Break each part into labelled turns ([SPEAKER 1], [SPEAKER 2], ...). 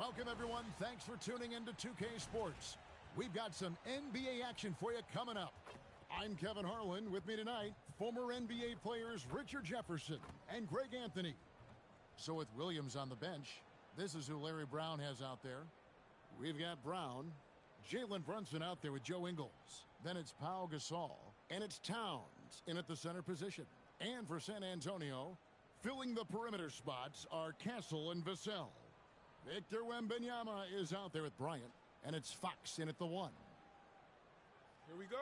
[SPEAKER 1] Welcome, everyone. Thanks for tuning in to 2K Sports. We've got some NBA action for you coming up. I'm Kevin Harlan. With me tonight, former NBA players Richard Jefferson and Greg Anthony. So with Williams on the bench, this is who Larry Brown has out there. We've got Brown, Jalen Brunson out there with Joe Ingles. Then it's Pau Gasol, and it's Towns in at the center position. And for San Antonio, filling the perimeter spots are Castle and Vassell. Victor Wembanyama is out there with Bryant, and it's Fox in at the 1.
[SPEAKER 2] Here we go.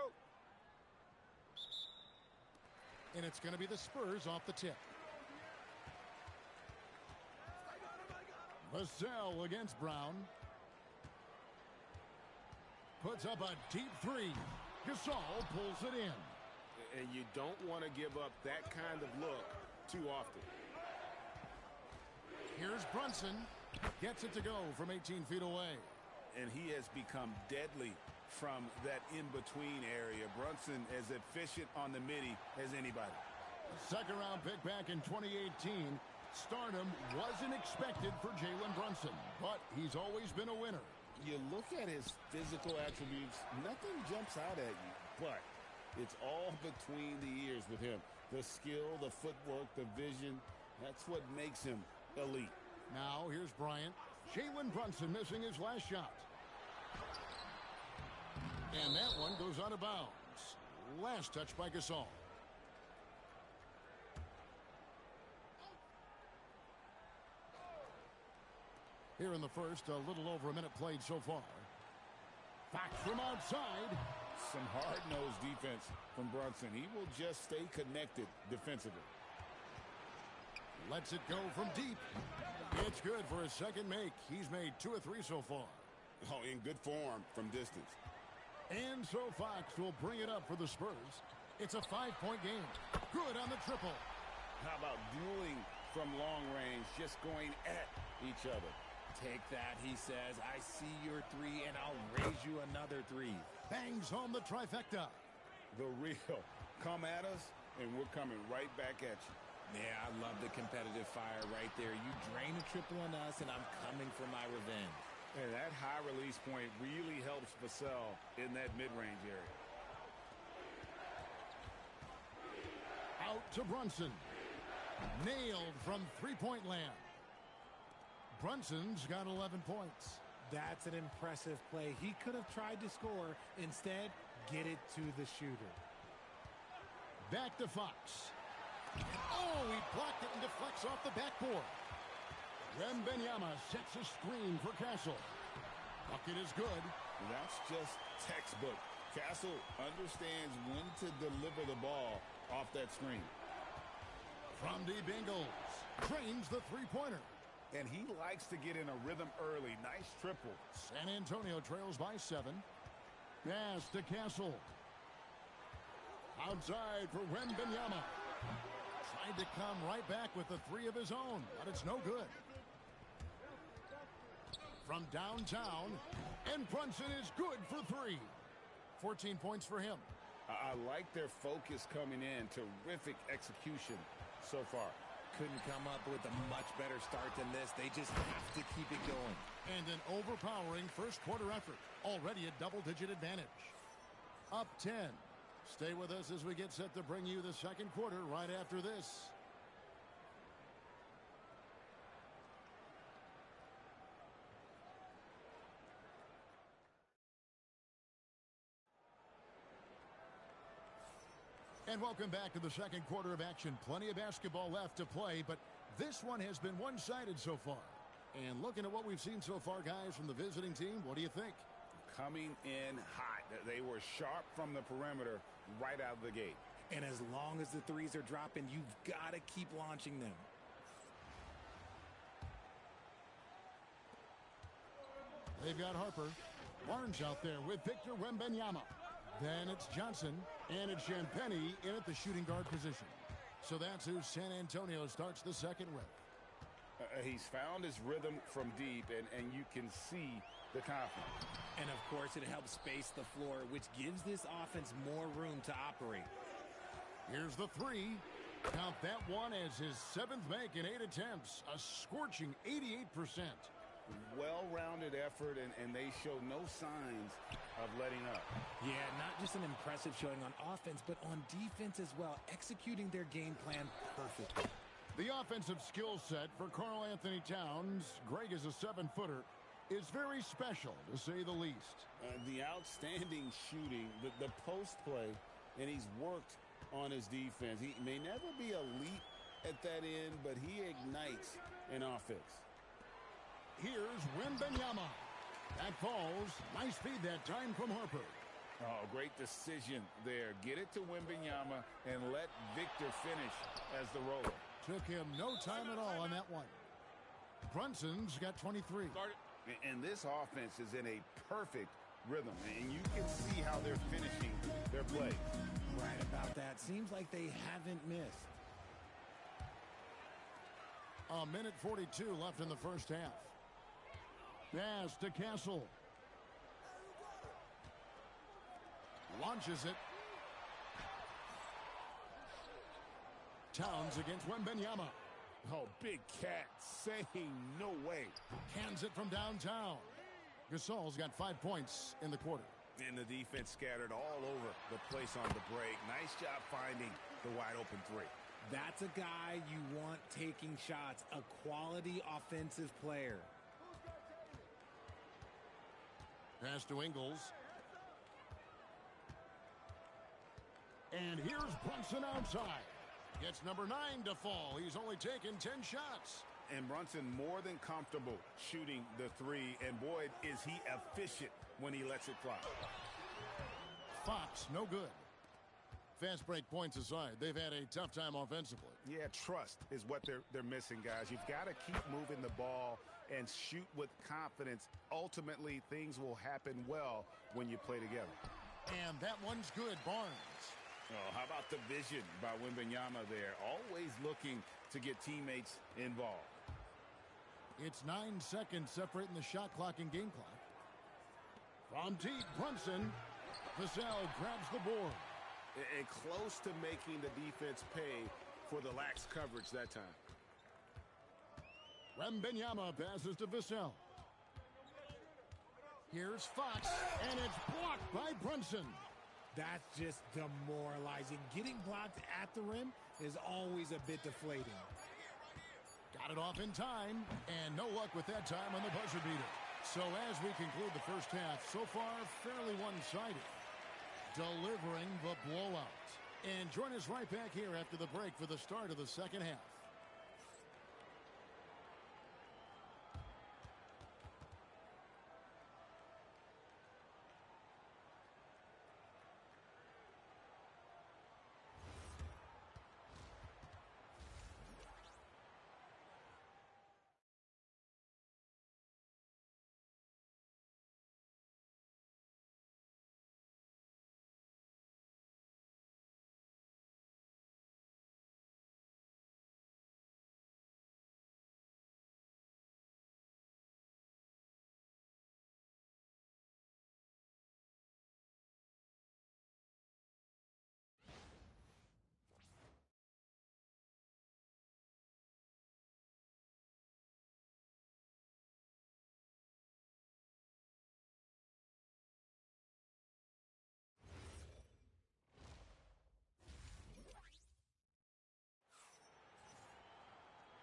[SPEAKER 1] And it's going to be the Spurs off the tip. Vassell against Brown. Puts up a deep three. Gasol pulls it in.
[SPEAKER 2] And you don't want to give up that kind of look too often.
[SPEAKER 1] Here's Brunson. Gets it to go from 18 feet away.
[SPEAKER 2] And he has become deadly from that in-between area. Brunson as efficient on the midi as anybody.
[SPEAKER 1] Second-round pick back in 2018. Stardom wasn't expected for Jalen Brunson, but he's always been a winner.
[SPEAKER 2] You look at his physical attributes, nothing jumps out at you, but it's all between the ears with him. The skill, the footwork, the vision, that's what makes him elite.
[SPEAKER 1] Now, here's Bryant. Jalen Brunson missing his last shot. And that one goes out of bounds. Last touch by Gasol. Here in the first, a little over a minute played so far. Fox from outside.
[SPEAKER 2] Some hard-nosed defense from Brunson. He will just stay connected defensively.
[SPEAKER 1] Lets it go from deep. It's good for his second make. He's made 2 of 3 so far.
[SPEAKER 2] Oh, in good form from distance.
[SPEAKER 1] And so Fox will bring it up for the Spurs. It's a 5-point game. Good on the triple.
[SPEAKER 2] How about dueling from long range, just going at each other?
[SPEAKER 3] Take that, he says. I see your 3, and I'll raise you another 3.
[SPEAKER 1] Bangs home the trifecta.
[SPEAKER 2] The real. Come at us, and we're coming right back at you.
[SPEAKER 3] Yeah, I love the competitive fire right there. You drain a triple on us, and I'm coming for my revenge.
[SPEAKER 2] And that high release point really helps Vassell in that mid-range area.
[SPEAKER 1] Out to Brunson. Nailed from three-point land. Brunson's got 11 points.
[SPEAKER 4] That's an impressive play. He could have tried to score. Instead, get it to the shooter.
[SPEAKER 1] Back to Fox. Oh, he blocked it and deflects off the backboard. Wembanyama sets a screen for Castle. Bucket is good.
[SPEAKER 2] That's just textbook. Castle understands when to deliver the ball off that screen.
[SPEAKER 1] From deep Ingles. Drains the three-pointer.
[SPEAKER 2] And he likes to get in a rhythm early. Nice triple.
[SPEAKER 1] San Antonio trails by 7. Pass to Castle. Outside for Wembanyama. Tried to come right back with the 3 of his own, but it's no good. From downtown, and Brunson is good for 3. 14 points for him.
[SPEAKER 2] I like their focus coming in. Terrific execution so far.
[SPEAKER 3] Couldn't come up with a much better start than this. They just have to keep it going.
[SPEAKER 1] And an overpowering first quarter effort. Already a double-digit advantage. Up 10. Stay with us as we get set to bring you the second quarter right after this. And welcome back to the second quarter of action. Plenty of basketball left to play, but this one has been one-sided so far. And looking at what we've seen so far, guys, from the visiting team, what do you think?
[SPEAKER 2] Coming in hot. They were sharp from the perimeter right out of the gate.
[SPEAKER 3] And as long as the 3s are dropping, you've got to keep launching them.
[SPEAKER 1] They've got Harper. Barnes out there with Victor Wembanyama. Then it's Johnson, and it's Champagnie in at the shooting guard position. So that's who San Antonio starts the second with.
[SPEAKER 2] He's found his rhythm from deep, and you can see the confidence.
[SPEAKER 3] And, of course, it helps space the floor, which gives this offense more room to operate.
[SPEAKER 1] Here's the 3. Count that one as his 7th make in 8 attempts. A scorching 88%.
[SPEAKER 2] Well-rounded effort, and they show no signs of letting up.
[SPEAKER 4] Yeah, not just an impressive showing on offense, but on defense as well, executing their game plan perfectly.
[SPEAKER 1] The offensive skill set for Karl Anthony Towns, Greg is a 7-footer, is very special, to say the least.
[SPEAKER 2] The outstanding shooting, the post play, and he's worked on his defense. He may never be elite at that end, but he ignites an offense.
[SPEAKER 1] Here's Wembanyama. That falls. Nice feed that time from Harper.
[SPEAKER 2] Oh, great decision there. Get it to Wembanyama and let Victor finish as the roller.
[SPEAKER 1] Took him no time at all on that one. Brunson's got 23.
[SPEAKER 2] And this offense is in a perfect rhythm, and you can see how they're finishing their plays.
[SPEAKER 4] Right about that. Seems like they haven't missed.
[SPEAKER 1] A minute 42 left in the first half. Pass to Castle. Launches it. Towns against Wembanyama.
[SPEAKER 2] Oh, big cat saying no way.
[SPEAKER 1] Hands it from downtown. Gasol's got 5 points in the quarter.
[SPEAKER 2] And the defense scattered all over the place on the break. Nice job finding the wide open three.
[SPEAKER 4] That's a guy you want taking shots, a quality offensive player.
[SPEAKER 1] Pass to Ingles. And here's Brunson outside. Gets number 9 to fall. He's only taken 10 shots.
[SPEAKER 2] And Brunson more than comfortable shooting the three. And boy, is he efficient when he lets it fly.
[SPEAKER 1] Fox, no good. Fast break points aside, they've had a tough time offensively.
[SPEAKER 2] Yeah, trust is what they're missing, guys. You've got to keep moving the ball and shoot with confidence. Ultimately, things will happen well when you play together.
[SPEAKER 1] And that one's good, Barnes.
[SPEAKER 2] Oh, how about the vision by Wembanyama there? Always looking to get teammates involved.
[SPEAKER 1] It's 9 seconds separating the shot clock and game clock. From deep, Brunson. Vassell grabs the board.
[SPEAKER 2] And close to making the defense pay for the lax coverage that time.
[SPEAKER 1] Wembanyama passes to Vassell. Here's Fox, and it's blocked by Brunson.
[SPEAKER 4] That's just demoralizing. Getting blocked at the rim is always a bit deflating.
[SPEAKER 1] Got it off in time, and no luck with that time on the buzzer beater. So as we conclude the first half, so far fairly one-sided. Delivering the blowout. And join us right back here after the break for the start of the second half.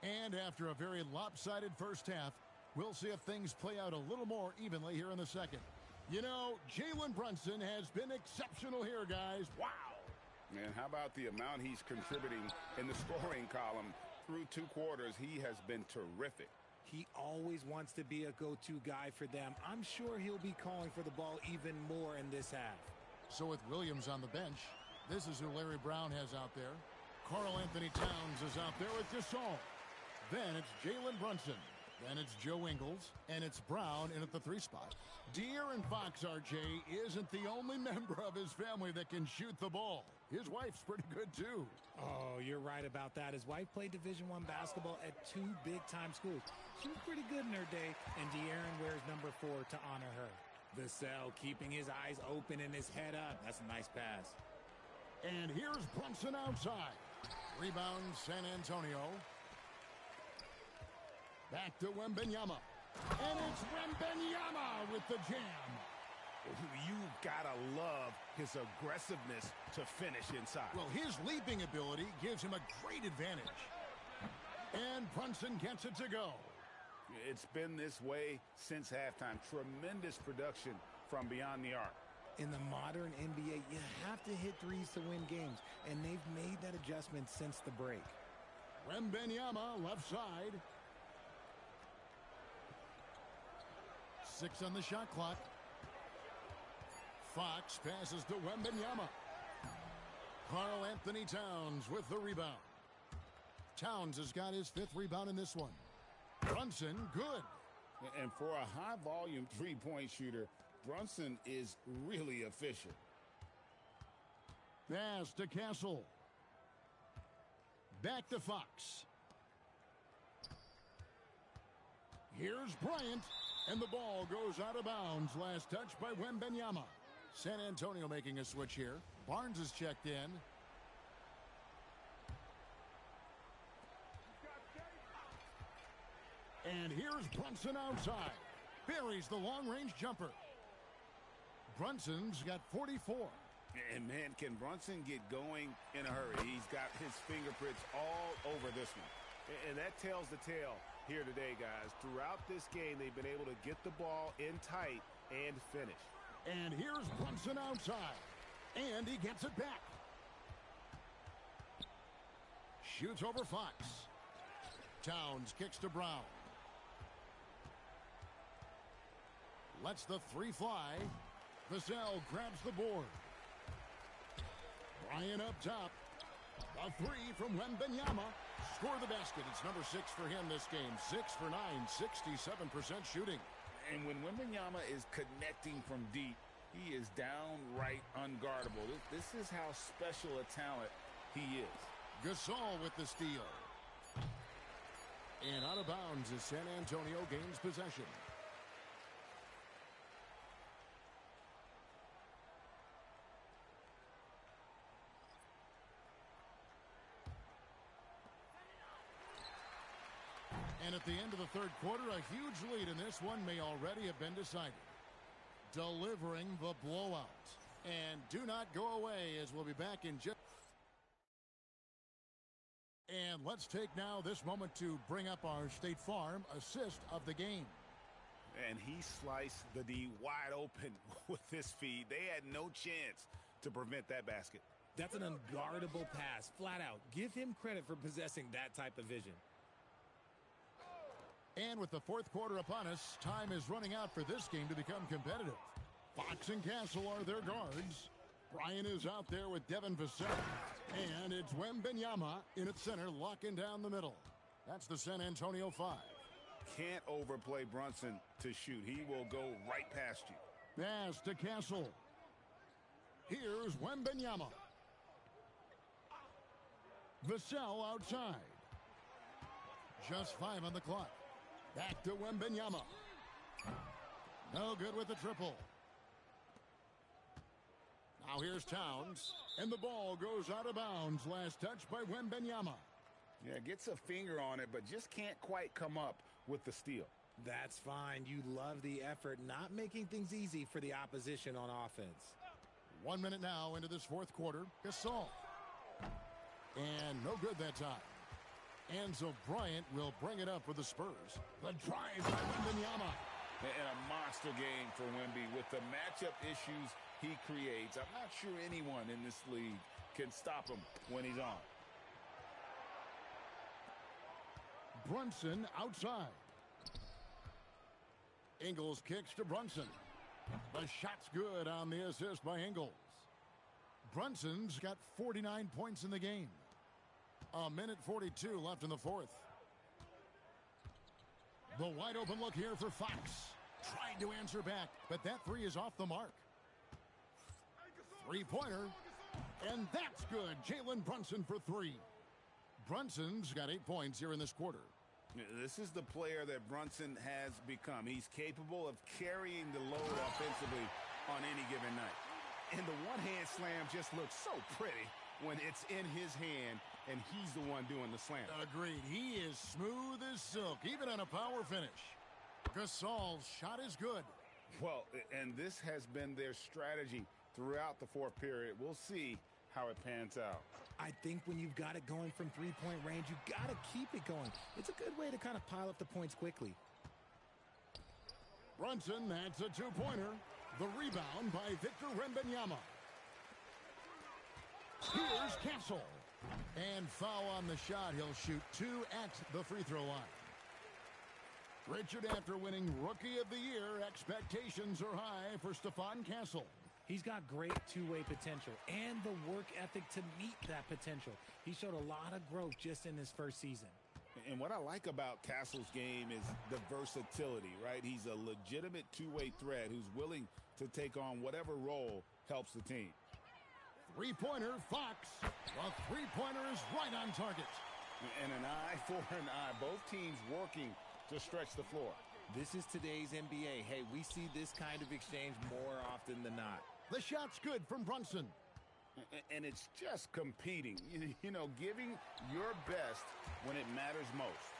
[SPEAKER 1] And after a very lopsided first half, we'll see if things play out a little more evenly here in the second. You know, Jalen Brunson has been exceptional here, guys. Wow.
[SPEAKER 2] And how about the amount he's contributing in the scoring column? Through 2 quarters, he has been terrific.
[SPEAKER 4] He always wants to be a go-to guy for them. I'm sure he'll be calling for the ball even more in this half.
[SPEAKER 1] So with Williams on the bench, this is who Larry Brown has out there. Karl Anthony Towns is out there with Gasol. Then it's Jalen Brunson. Then it's Joe Ingles. And it's Brown in at the 3 spot. De'Aaron Fox, RJ, isn't the only member of his family that can shoot the ball. His wife's pretty good, too.
[SPEAKER 4] Oh, you're right about that. His wife played Division I basketball at 2 big-time schools. She was pretty good in her day, and De'Aaron wears number 4 to honor her. Vassell keeping his eyes open and his head up. That's a nice pass.
[SPEAKER 1] And here's Brunson outside. Rebound, San Antonio. Back to Wembanyama. And it's Wembanyama with the jam.
[SPEAKER 2] You've got to love his aggressiveness to finish inside.
[SPEAKER 1] Well, his leaping ability gives him a great advantage. And Brunson gets it to go.
[SPEAKER 2] It's been this way since halftime. Tremendous production from beyond the arc.
[SPEAKER 4] In the modern NBA, you have to hit threes to win games, and they've made that adjustment since the break.
[SPEAKER 1] Wembanyama left side. 6 on the shot clock. Fox passes to Wembanyama. Karl Anthony Towns with the rebound. Towns has got his 5th rebound in this one. Brunson, good.
[SPEAKER 2] And for a high-volume three-point shooter, Brunson is really efficient.
[SPEAKER 1] Pass to Castle. Back to Fox. Here's Bryant. And the ball goes out of bounds. Last touch by Wembanyama. San Antonio making a switch here. Barnes is checked in. And here's Brunson outside. Buries the long-range jumper. Brunson's got 44.
[SPEAKER 2] And, man, can Brunson get going in a hurry? He's got his fingerprints all over this one. And that tells the tale here today, guys. Throughout this game, they've been able to get the ball in tight and finish.
[SPEAKER 1] And here's Brunson outside. And he gets it back. Shoots over Fox. Towns kicks to Brown. Lets the 3 fly. Vassell grabs the board. Bryant up top. A 3 from Wembanyama. Score the basket. It's number 6 for him this game. 6 for 9, 67% shooting.
[SPEAKER 2] And when Wembanyama is connecting from deep, he is downright unguardable. This is how special a talent he is.
[SPEAKER 1] Gasol with the steal. And out of bounds as San Antonio gains possession. And at the end of the 3rd quarter, a huge lead in this one may already have been decided. Delivering the blowout. And do not go away as we'll be back in just... And let's take now this moment to bring up our State Farm assist of the game.
[SPEAKER 2] And he sliced the D wide open with this feed. They had no chance to prevent that basket.
[SPEAKER 4] That's an unguardable pass, flat out. Give him credit for possessing that type of vision.
[SPEAKER 1] And with the 4th quarter upon us, time is running out for this game to become competitive. Fox and Castle are their guards. Bryant is out there with Devin Vassell. And it's Wembanyama in its center, locking down the middle. That's the San Antonio 5.
[SPEAKER 2] Can't overplay Brunson to shoot. He will go right past you.
[SPEAKER 1] Pass to Castle. Here's Wembanyama. Vassell outside. Just 5 on the clock. Back to Wembanyama. No good with the triple. Now here's Towns. And the ball goes out of bounds. Last touch by Wembanyama.
[SPEAKER 2] Yeah, gets a finger on it, but just can't quite come up with the steal.
[SPEAKER 4] That's fine. You love the effort, not making things easy for the opposition on offense.
[SPEAKER 1] 1 minute now into this 4th quarter. Gasol. And no good that time. And so Bryant will bring it up for the Spurs. The drive by Wembanyama.
[SPEAKER 2] And a monster game for Wemby with the matchup issues he creates. I'm not sure anyone in this league can stop him when he's on.
[SPEAKER 1] Brunson outside. Ingles kicks to Brunson. The shot's good on the assist by Ingles. Brunson's got 49 points in the game. 1:42 left in the 4th. The wide open look here for Fox. Tried to answer back, but that 3 is off the mark. 3-pointer. And that's good. Jalen Brunson for 3. Brunson's got 8 points here in this quarter.
[SPEAKER 2] This is the player that Brunson has become. He's capable of carrying the load offensively on any given night. And the one-hand slam just looks so pretty when it's in his hand and he's the one doing the slam.
[SPEAKER 1] Agreed. He is smooth as silk, even on a power finish. Gasol's shot is good.
[SPEAKER 2] Well, and this has been their strategy throughout the fourth period. We'll see how it pans out.
[SPEAKER 4] I think when you've got it going from three-point range, you've got to keep it going. It's a good way to kind of pile up the points quickly.
[SPEAKER 1] Brunson, that's a two-pointer. The rebound by Victor Wembanyama. Here's Castle. And foul on the shot. He'll shoot 2 at the free throw line. Richard, after winning Rookie of the Year, expectations are high for Stephon Castle.
[SPEAKER 4] He's got great two-way potential and the work ethic to meet that potential. He showed a lot of growth just in his first season.
[SPEAKER 2] And what I like about Castle's game is the versatility, right? He's a legitimate two-way threat who's willing to take on whatever role helps the team.
[SPEAKER 1] Three-pointer, Fox. The three-pointer is right on target.
[SPEAKER 2] And an eye for an eye. Both teams working to stretch the floor.
[SPEAKER 3] This is today's NBA. Hey, we see this kind of exchange more often than not.
[SPEAKER 1] The shot's good from Brunson.
[SPEAKER 2] And it's just competing, you know, giving your best when it matters most.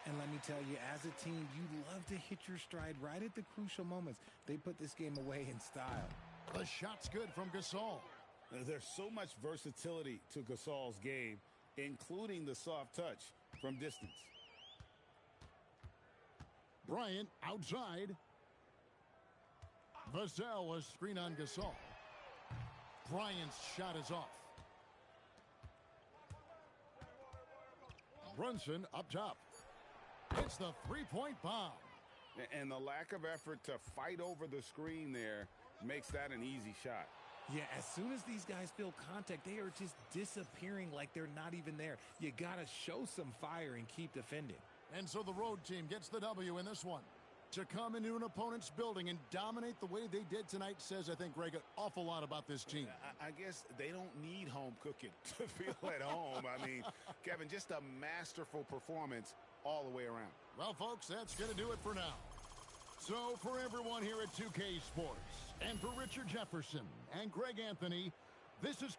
[SPEAKER 4] And let me tell you, as a team, you love to hit your stride right at the crucial moments. They put this game away in style.
[SPEAKER 1] The shot's good from Gasol.
[SPEAKER 2] There's so much versatility to Gasol's game, including the soft touch from distance.
[SPEAKER 1] Bryant outside. Vassell, a screen on Gasol. Bryant's shot is off. Brunson up top. It's the three-point bomb.
[SPEAKER 2] And the lack of effort to fight over the screen there makes that an easy shot.
[SPEAKER 4] Yeah, as soon as these guys feel contact, they are just disappearing like they're not even there. You got to show some fire and keep defending.
[SPEAKER 1] And so the road team gets the W in this one. To come into an opponent's building and dominate the way they did tonight says, I think, Greg, an awful lot about this team.
[SPEAKER 2] I guess they don't need home cooking to feel at home. I mean, Kevin, just a masterful performance all the way around.
[SPEAKER 1] Well, folks, that's going to do it for now. So for everyone here at 2K Sports, and for Richard Jefferson and Greg Anthony, this is...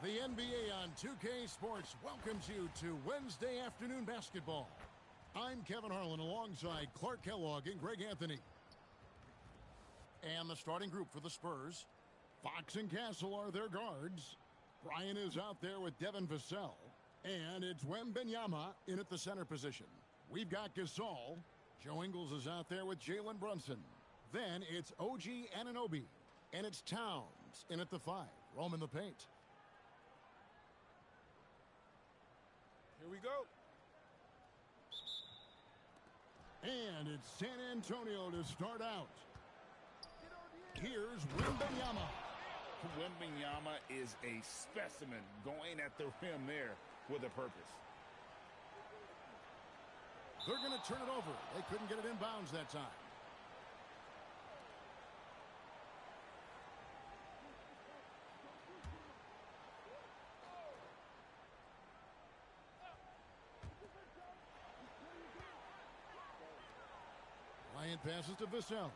[SPEAKER 1] The NBA on 2K Sports welcomes you to Wednesday afternoon basketball. I'm Kevin Harlan alongside Clark Kellogg and Greg Anthony. And the starting group for the Spurs. Fox and Castle are their guards. Bryant is out there with Devin Vassell. And it's Wembanyama in at the center position. We've got Gasol. Joe Ingles is out there with Jalen Brunson. Then it's OG Anunoby. And it's Towns in at the 5. Roam in the paint.
[SPEAKER 5] Here we go.
[SPEAKER 1] And it's San Antonio to start out. Here's Wembanyama.
[SPEAKER 2] Wembanyama is a specimen going at the rim there with a purpose.
[SPEAKER 1] They're going to turn it over. They couldn't get it in bounds that time. Bryant passes to Vassell.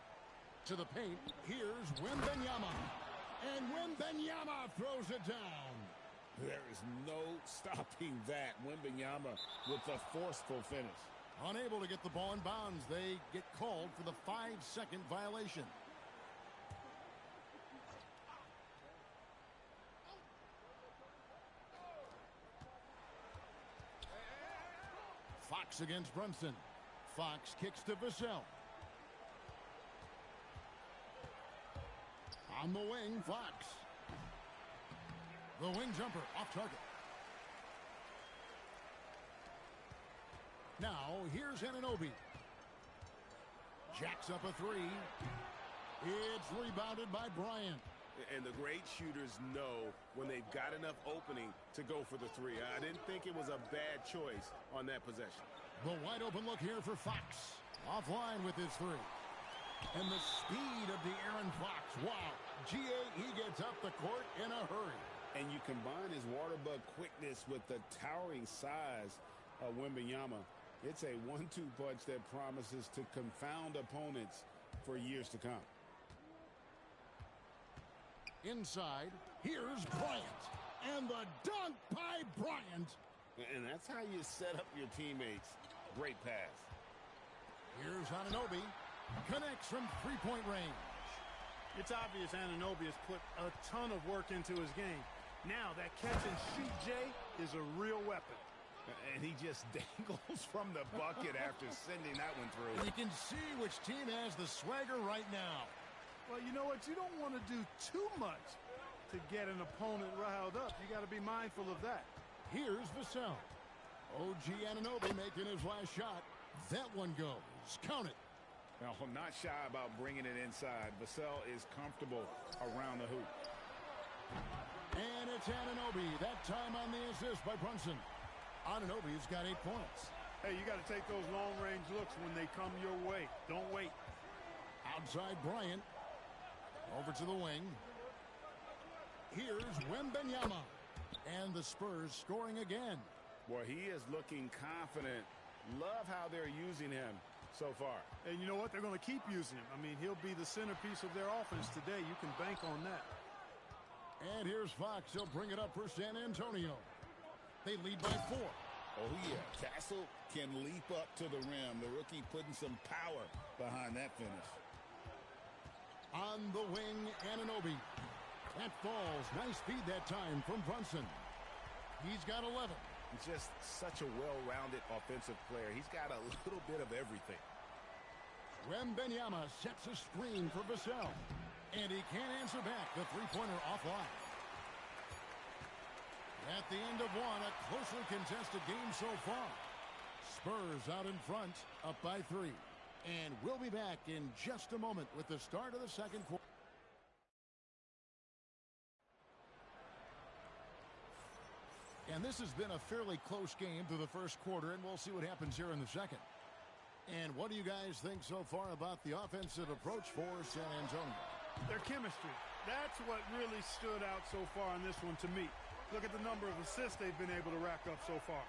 [SPEAKER 1] To the paint. Here's Wembanyama. And Wembanyama throws it down.
[SPEAKER 2] There is no stopping that. Wembanyama with a forceful finish.
[SPEAKER 1] Unable to get the ball in bounds. They get called for the 5-second violation. Fox against Brunson. Fox kicks to Vassell. On the wing, Fox. The wing jumper off target. Now, here's Anunoby. Jacks up a 3. It's rebounded by Bryant.
[SPEAKER 5] And the great shooters know when they've got enough opening to go for the 3. I didn't think it was a bad choice on that possession.
[SPEAKER 1] The wide open look here for Fox. Offline with his 3. And the speed of De'Aaron Fox. Wow. G.A. he gets up the court in a hurry.
[SPEAKER 2] And you combine his water bug quickness with the towering size of Wembanyama. It's a 1-2 punch that promises to confound opponents for years to come.
[SPEAKER 1] Inside, here's Bryant. And the dunk by Bryant.
[SPEAKER 2] And that's how you set up your teammates. Great pass.
[SPEAKER 1] Here's Anunoby. Connects from three-point range.
[SPEAKER 6] It's obvious Anunoby has put a ton of work into his game. Now that catch-and-shoot Jay is a real weapon.
[SPEAKER 2] And he just dangles from the bucket after sending that one through.
[SPEAKER 1] You can see which team has the swagger right now.
[SPEAKER 6] Well, you know what? You don't want to do too much to get an opponent riled up. You got to be mindful of that.
[SPEAKER 1] Here's Vassell. OG Anunoby making his last shot. That one goes. Count it.
[SPEAKER 2] Now, not shy about bringing it inside. Vassell is comfortable around the hoop.
[SPEAKER 1] And it's Anunoby. That time on the assist by Brunson. Anunoby's got 8 points.
[SPEAKER 6] Hey, you got to take those long-range looks when they come your way. Don't wait.
[SPEAKER 1] Outside Bryant. Over to the wing. Here's Wembanyama. And the Spurs scoring again.
[SPEAKER 2] Boy, he is looking confident. Love how they're using him so far.
[SPEAKER 6] And you know what? They're going to keep using him. I mean, he'll be the centerpiece of their offense today. You can bank on that.
[SPEAKER 1] And here's Fox. He'll bring it up for San Antonio. They lead by 4.
[SPEAKER 2] Oh, yeah. Castle can leap up to the rim. The rookie putting some power behind that finish.
[SPEAKER 1] On the wing, Anunoby. That falls. Nice speed that time from Brunson. He's got 11.
[SPEAKER 5] Just such a well-rounded offensive player. He's got a little bit of everything.
[SPEAKER 1] Wembanyama sets a screen for Vassell. And he can't answer back. The three-pointer offline. At the end of one, a closely contested game so far. Spurs out in front, up by 3. And we'll be back in just a moment with the start of the second quarter. And this has been a fairly close game through the first quarter, and we'll see what happens here in the second. And what do you guys think so far about the offensive approach for San Antonio?
[SPEAKER 6] Their chemistry. That's what really stood out so far in this one to me. Look at the number of assists they've been able to rack up so far.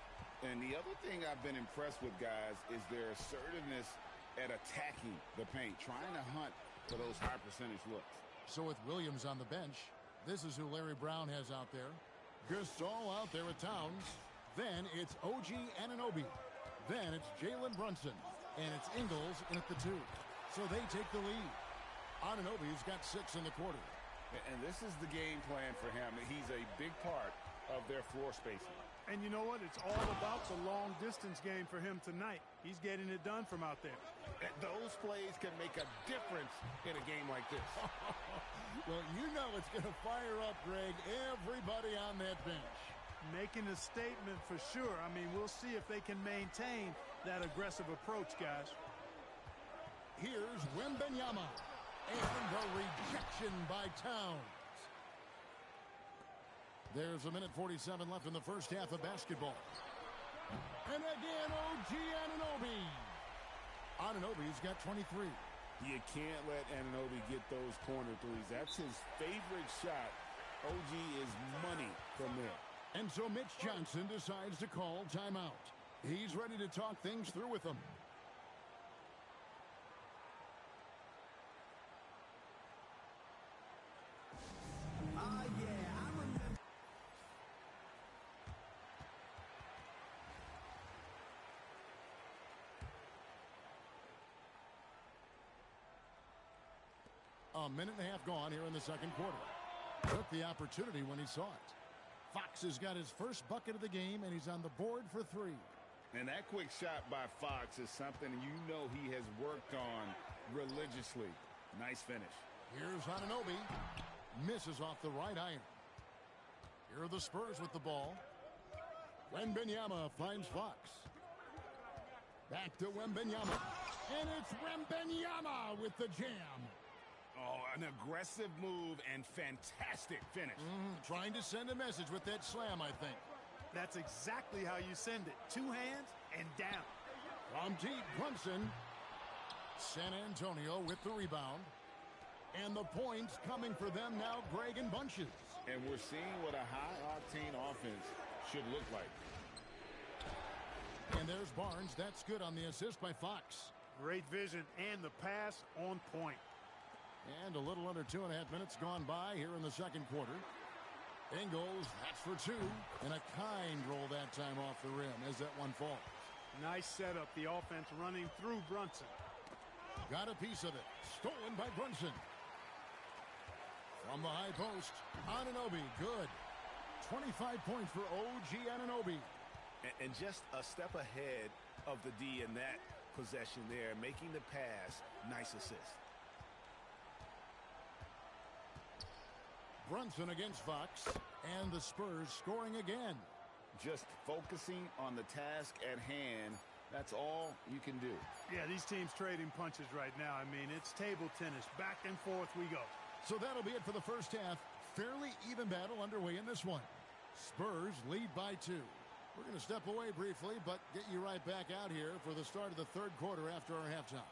[SPEAKER 2] And the other thing I've been impressed with, guys, is their assertiveness at attacking the paint, trying to hunt for those high percentage looks.
[SPEAKER 1] So with Williams on the bench, this is who Larry Brown has out there. Gasol out there with Towns. Then it's OG Anunoby. Then it's Jalen Brunson. And it's Ingles in at the 2. So they take the lead. Anunoby's got 6 in the quarter.
[SPEAKER 2] And this is the game plan for him. He's a big part of their floor spacing.
[SPEAKER 6] And you know what? It's all about the long-distance game for him tonight. He's getting it done from out there.
[SPEAKER 2] And those plays can make a difference in a game like this.
[SPEAKER 1] Well, you know it's going to fire up, Greg, everybody on that bench.
[SPEAKER 6] Making a statement for sure. I mean, we'll see if they can maintain that aggressive approach, guys.
[SPEAKER 1] Here's Wembanyama. And the rejection by Towns. There's a minute 47 left in the first half of basketball. And again, OG Anunoby. Anunoby's got 23.
[SPEAKER 2] You can't let Anunoby get those corner threes. That's his favorite shot. OG is money from there.
[SPEAKER 1] And so Mitch Johnson decides to call timeout. He's ready to talk things through with them. A minute and a half gone here in the second quarter. Took the opportunity when he saw it. Fox has got his first bucket of the game, and he's on the board for 3.
[SPEAKER 2] And that quick shot by Fox is something you know he has worked on religiously. Nice finish.
[SPEAKER 1] Here's Anunoby. Misses off the right iron. Here are the Spurs with the ball. Wembanyama finds Fox. Back to Wembanyama. And it's Wembanyama with the jam.
[SPEAKER 2] Oh, an aggressive move and fantastic finish.
[SPEAKER 1] Trying to send a message with that slam, I think.
[SPEAKER 6] That's exactly how you send it. 2 hands and down.
[SPEAKER 1] From deep, Brunson. San Antonio with the rebound. And the points coming for them now, Greg, in bunches.
[SPEAKER 2] And we're seeing what a high-octane offense should look like.
[SPEAKER 1] And there's Barnes. That's good on the assist by Fox.
[SPEAKER 6] Great vision and the pass on point.
[SPEAKER 1] And a little under 2.5 minutes gone by here in the second quarter. Ingles, that's for 2. And a kind roll that time off the rim as that one falls.
[SPEAKER 6] Nice setup. The offense running through Brunson.
[SPEAKER 1] Got a piece of it. Stolen by Brunson. From the high post, Anunoby, good. 25 points for OG Anunoby.
[SPEAKER 2] And just a step ahead of the D in that possession there, making the pass. Nice assist.
[SPEAKER 1] Brunson against Fox, and the Spurs scoring again.
[SPEAKER 2] Just focusing on the task at hand, that's all you can do.
[SPEAKER 6] Yeah, these teams trading punches right now. I mean, it's table tennis. Back and forth we go.
[SPEAKER 1] So that'll be it for the first half. Fairly even battle underway in this one. Spurs lead by 2. We're going to step away briefly, but get you right back out here for the start of the third quarter after our halftime.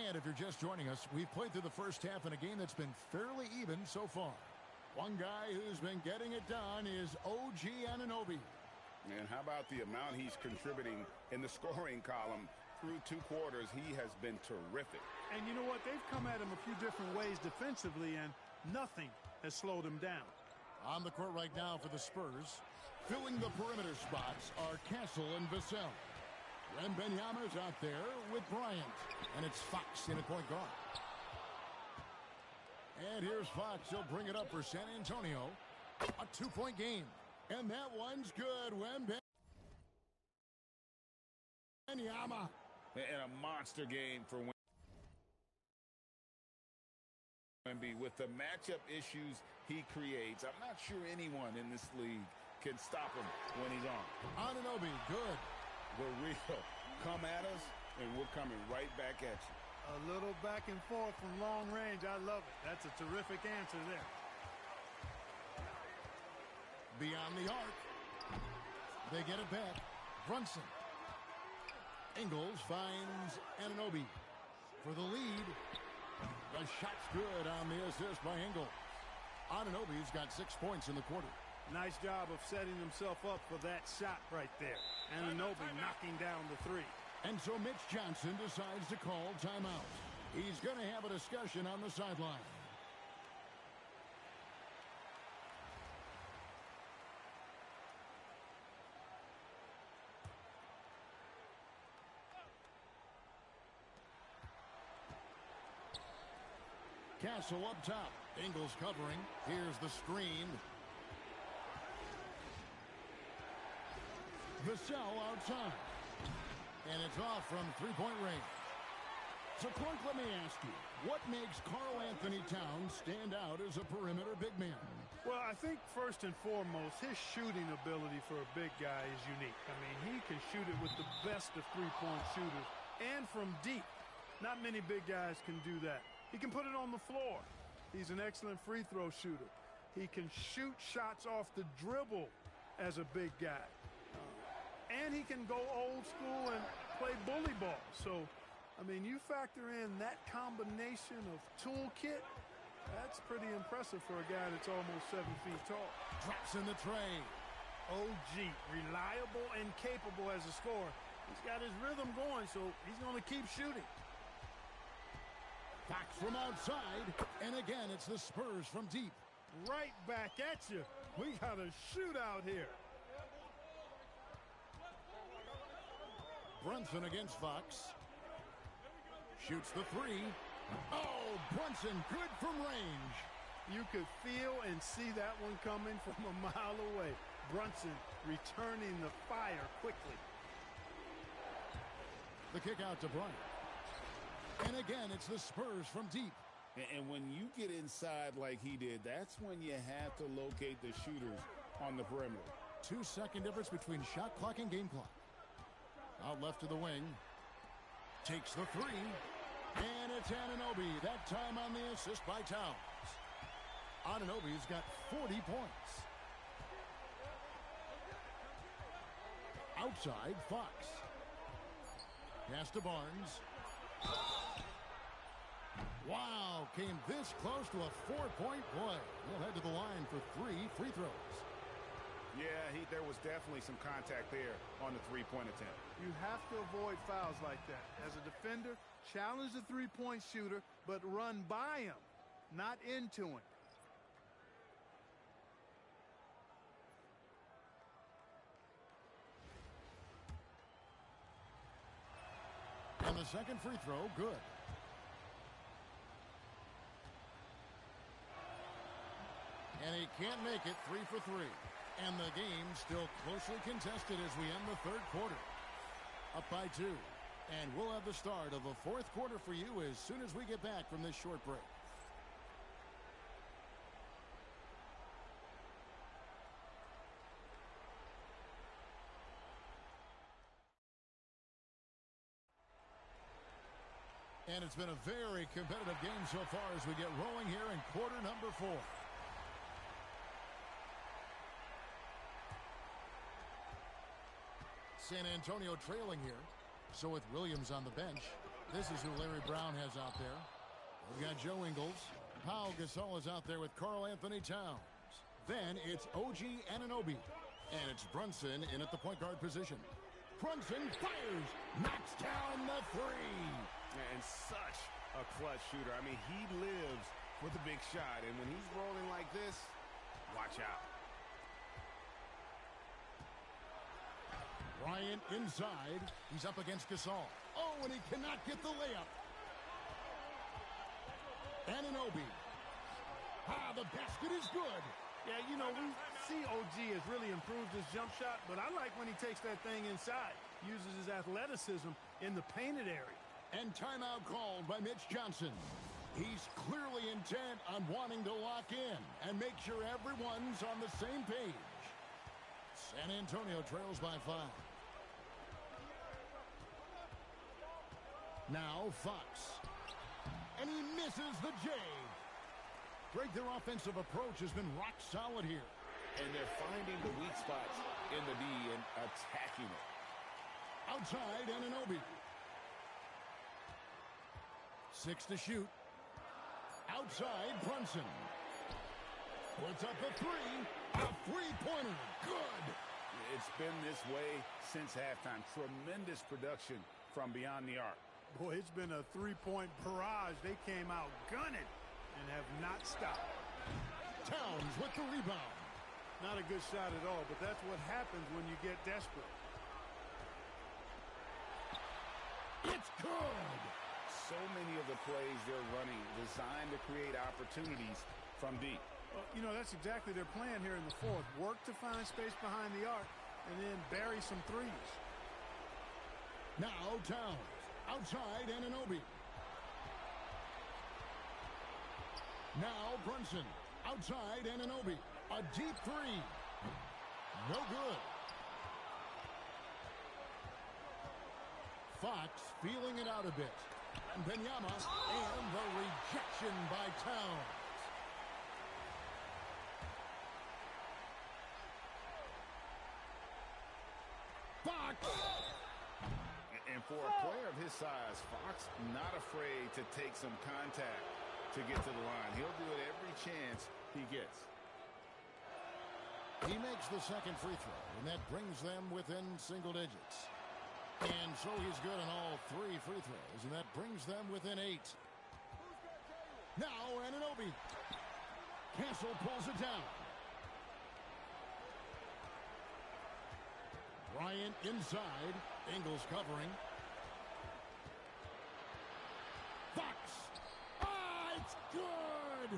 [SPEAKER 1] And if you're just joining us, we've played through the first half in a game that's been fairly even so far. One guy who's been getting it done is OG Anunoby.
[SPEAKER 2] And how about the amount he's contributing in the scoring column? Through 2 quarters, he has been terrific.
[SPEAKER 6] And you know what? They've come at him a few different ways defensively, and nothing has slowed him down.
[SPEAKER 1] On the court right now for the Spurs, filling the perimeter spots are Castle and Vassell. Wembanyama's out there with Bryant. And it's Fox in at point guard. And here's Fox. He'll bring it up for San Antonio. A 2-point game. And that one's good. Wembanyama.
[SPEAKER 2] And a monster game for Wemby. With the matchup issues he creates, I'm not sure anyone in this league can stop him when he's on.
[SPEAKER 1] Anunoby, good.
[SPEAKER 2] The real come at us, and we're coming right back at you.
[SPEAKER 6] A little back and forth from long range. I love it. That's a terrific answer there.
[SPEAKER 1] Beyond the arc. They get it back. Brunson. Ingles finds Anunoby for the lead. The shot's good on the assist by Ingles. Anunoby's got 6 points in the quarter.
[SPEAKER 6] Nice job of setting himself up for that shot right there. Anunoby knocking down the three.
[SPEAKER 1] And so Mitch Johnson decides to call timeout. He's going to have a discussion on the sideline. Castle up top. Ingles covering. Here's the screen. Vassell outside. And it's off from three-point range. So, Clark, let me ask you, what makes Karl Anthony Towns stand out as a perimeter big man?
[SPEAKER 6] Well, I think first and foremost, his shooting ability for a big guy is unique. I mean, he can shoot it with the best of three-point shooters and from deep. Not many big guys can do that. He can put it on the floor. He's an excellent free throw shooter. He can shoot shots off the dribble as a big guy. And he can go old school and play bully ball. So, I mean, you factor in that combination of toolkit, that's pretty impressive for a guy that's almost 7 feet tall.
[SPEAKER 1] Drops in the tray.
[SPEAKER 6] OG, reliable and capable as a scorer. He's got his rhythm going, so he's going to keep shooting.
[SPEAKER 1] Fox from outside, and again, it's the Spurs from deep.
[SPEAKER 6] Right back at you. We got a shootout here.
[SPEAKER 1] Brunson against Fox. Shoots the three. Oh, Brunson, good from range.
[SPEAKER 6] You could feel and see that one coming from a mile away. Brunson returning the fire quickly.
[SPEAKER 1] The kick out to Bryant. And again, it's the Spurs from deep.
[SPEAKER 2] And when you get inside like he did, that's when you have to locate the shooters on the perimeter.
[SPEAKER 1] 2-second difference between shot clock and game clock. Out left to the wing. Takes the three. And it's Anunoby. That time on the assist by Towns. Anunoby's got 40 points. Outside, Fox. Pass to Barnes. Wow, came this close to a 4-point play. He'll head to the line for 3 free throws.
[SPEAKER 5] Yeah, there was definitely some contact there on the three-point attempt.
[SPEAKER 6] You have to avoid fouls like that. As a defender, challenge the three-point shooter, but run by him, not into him.
[SPEAKER 1] And the second free throw, good. And he can't make it. 3 for 3. And the game still closely contested as we end the third quarter. Up by 2. And we'll have the start of the fourth quarter for you as soon as we get back from this short break. And it's been a very competitive game so far as we get rolling here in quarter number 4. San Antonio trailing here. So with Williams on the bench, this is who Larry Brown has out there. We've got Joe Ingles. Pau Gasol is out there with Karl Anthony Towns. Then it's OG Anunoby. And it's Brunson in at the point guard position. Brunson fires. Knocks down the three.
[SPEAKER 5] And such a clutch shooter. I mean, he lives for the big shot. And when he's rolling like this, watch out.
[SPEAKER 1] Bryant inside. He's up against Gasol. Oh, and he cannot get the layup. Anunoby. The basket is good.
[SPEAKER 6] Yeah, you know, we see OG has really improved his jump shot, but I like when he takes that thing inside, uses his athleticism in the painted area.
[SPEAKER 1] And timeout called by Mitch Johnson. He's clearly intent on wanting to lock in and make sure everyone's on the same page. San Antonio trails by 5. Now Fox. and he misses the J. Greg, their offensive approach has been rock solid here.
[SPEAKER 2] And they're finding the weak spots in the D and attacking it.
[SPEAKER 1] Outside, Anunoby. 6 to shoot. Outside, Brunson. Puts up a three. A three-pointer. Good.
[SPEAKER 5] It's been this way since halftime. Tremendous production from beyond the arc.
[SPEAKER 6] Boy, it's been a three-point barrage. They came out gunning and have not stopped.
[SPEAKER 1] Towns with the rebound.
[SPEAKER 6] Not a good shot at all, but that's what happens when you get desperate.
[SPEAKER 1] It's good.
[SPEAKER 5] So many of the plays they're running designed to create opportunities from deep.
[SPEAKER 6] You know, that's exactly their plan here in the fourth. Work to find space behind the arc and then bury some threes.
[SPEAKER 1] Now Towns. Outside, Anunoby. Now Brunson. Outside, Anunoby. A deep three. No good. Fox feeling it out a bit. And Benyama, and the rejection by Towns. Fox!
[SPEAKER 5] And for a player of his size, Fox not afraid to take some contact to get to the line. He'll do it every chance he gets.
[SPEAKER 1] He makes the second free throw, and that brings them within single digits. And so he's good on all 3 free throws, and that brings them within 8. Now Anunoby. Castle pulls it down. Bryant inside. Ingles covering. Fox. Ah, it's good.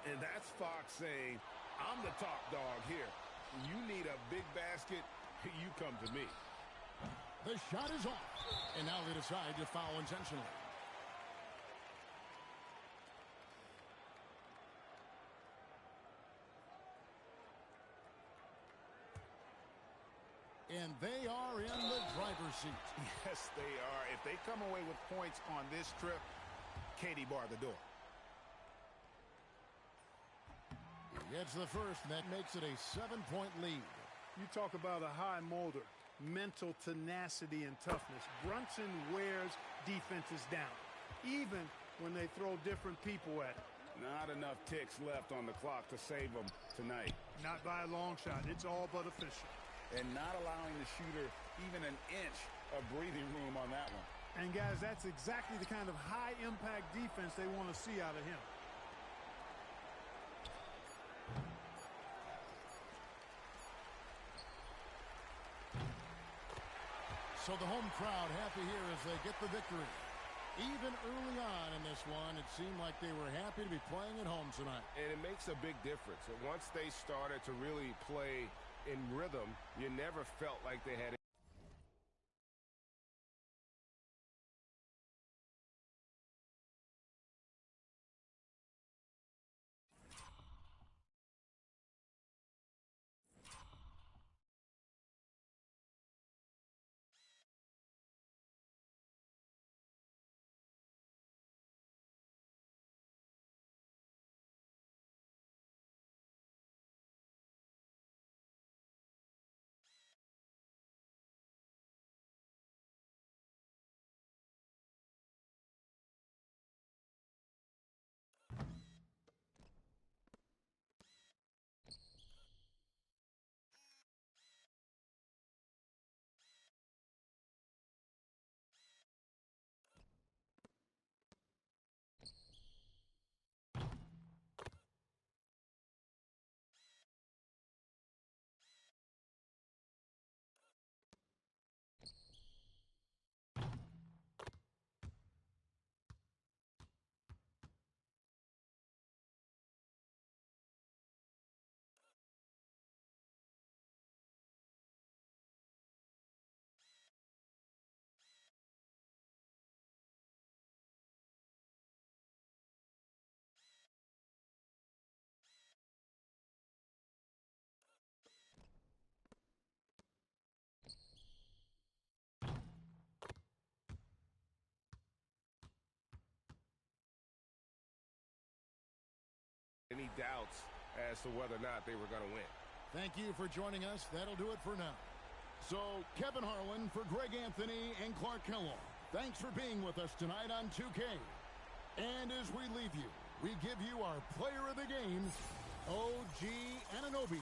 [SPEAKER 5] And that's Fox saying, I'm the top dog here. You need a big basket, you come to me.
[SPEAKER 1] The shot is off. And now they decide to foul intentionally. And they are in the driver's seat.
[SPEAKER 5] Yes, they are. If they come away with points on this trip, Katie bar the door.
[SPEAKER 1] He gets the first, and that makes it a 7-point lead.
[SPEAKER 6] You talk about a high molder, mental tenacity and toughness. Brunson wears defenses down, even when they throw different people at him.
[SPEAKER 5] Not enough ticks left on the clock to save them tonight.
[SPEAKER 6] Not by a long shot. It's all but official.
[SPEAKER 5] And not allowing the shooter even an inch of breathing room on that one.
[SPEAKER 6] And, guys, that's exactly the kind of high-impact defense they want to see out of him.
[SPEAKER 1] So the home crowd happy here as they get the victory. Even early on in this one, it seemed like they were happy to be playing at home tonight.
[SPEAKER 5] And it makes a big difference. Once they started to really play in rhythm, you never felt like they had
[SPEAKER 7] any doubts as to whether or not they were going to win.
[SPEAKER 1] Thank you for joining us. That'll do it for now. So, Kevin Harlan for Greg Anthony and Clark Kellogg. Thanks for being with us tonight on 2K. And as we leave you, we give you our player of the game, OG Anunoby.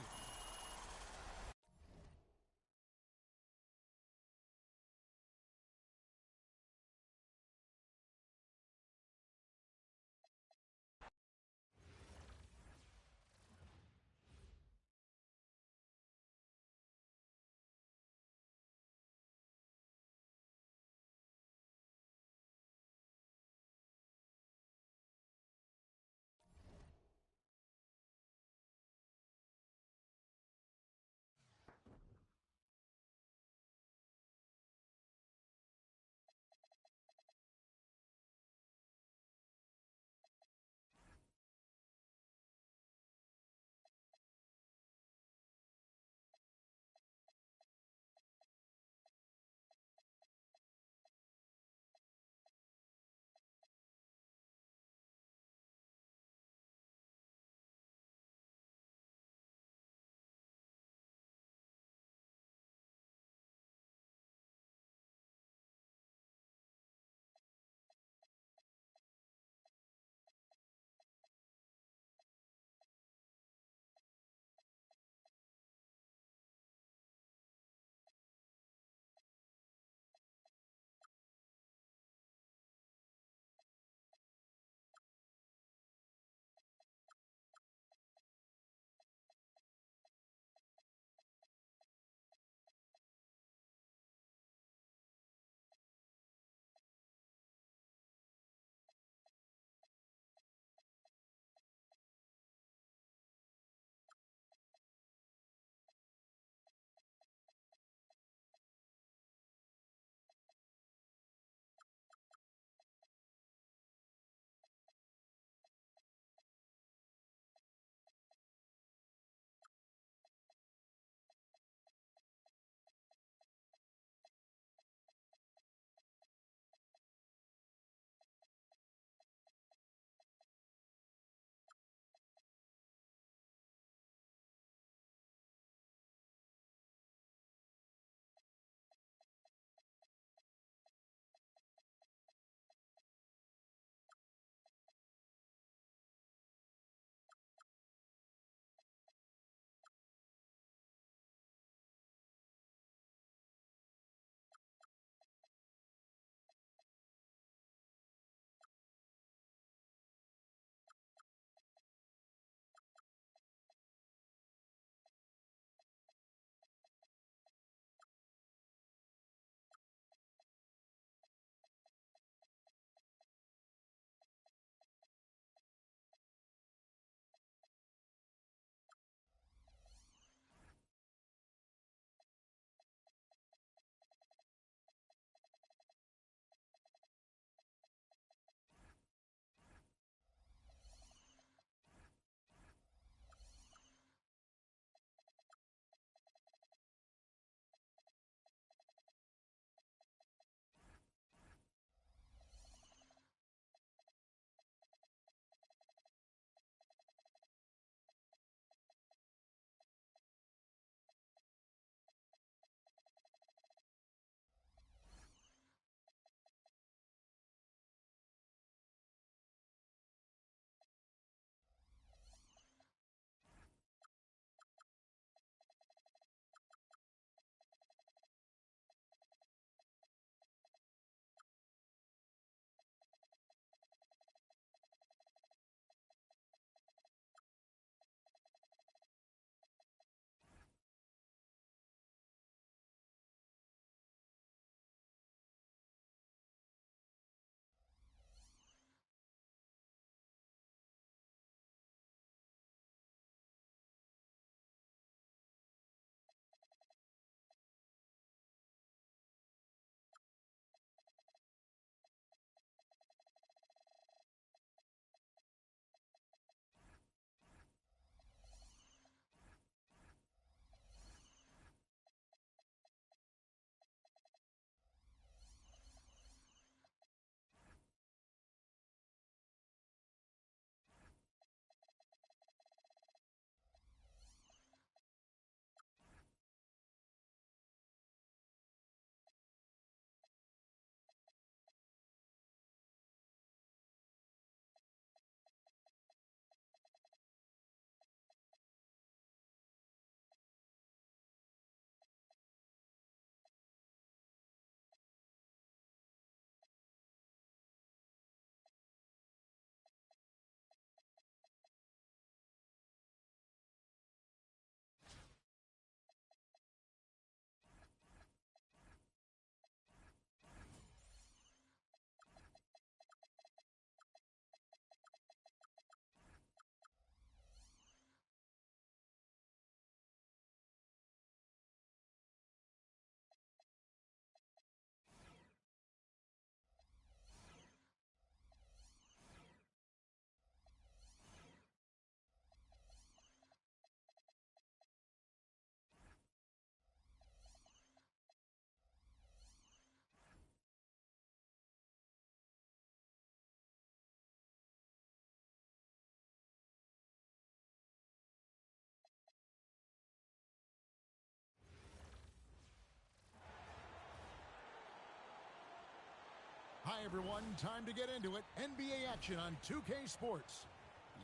[SPEAKER 1] everyone. Time to get into it. NBA action on 2K Sports.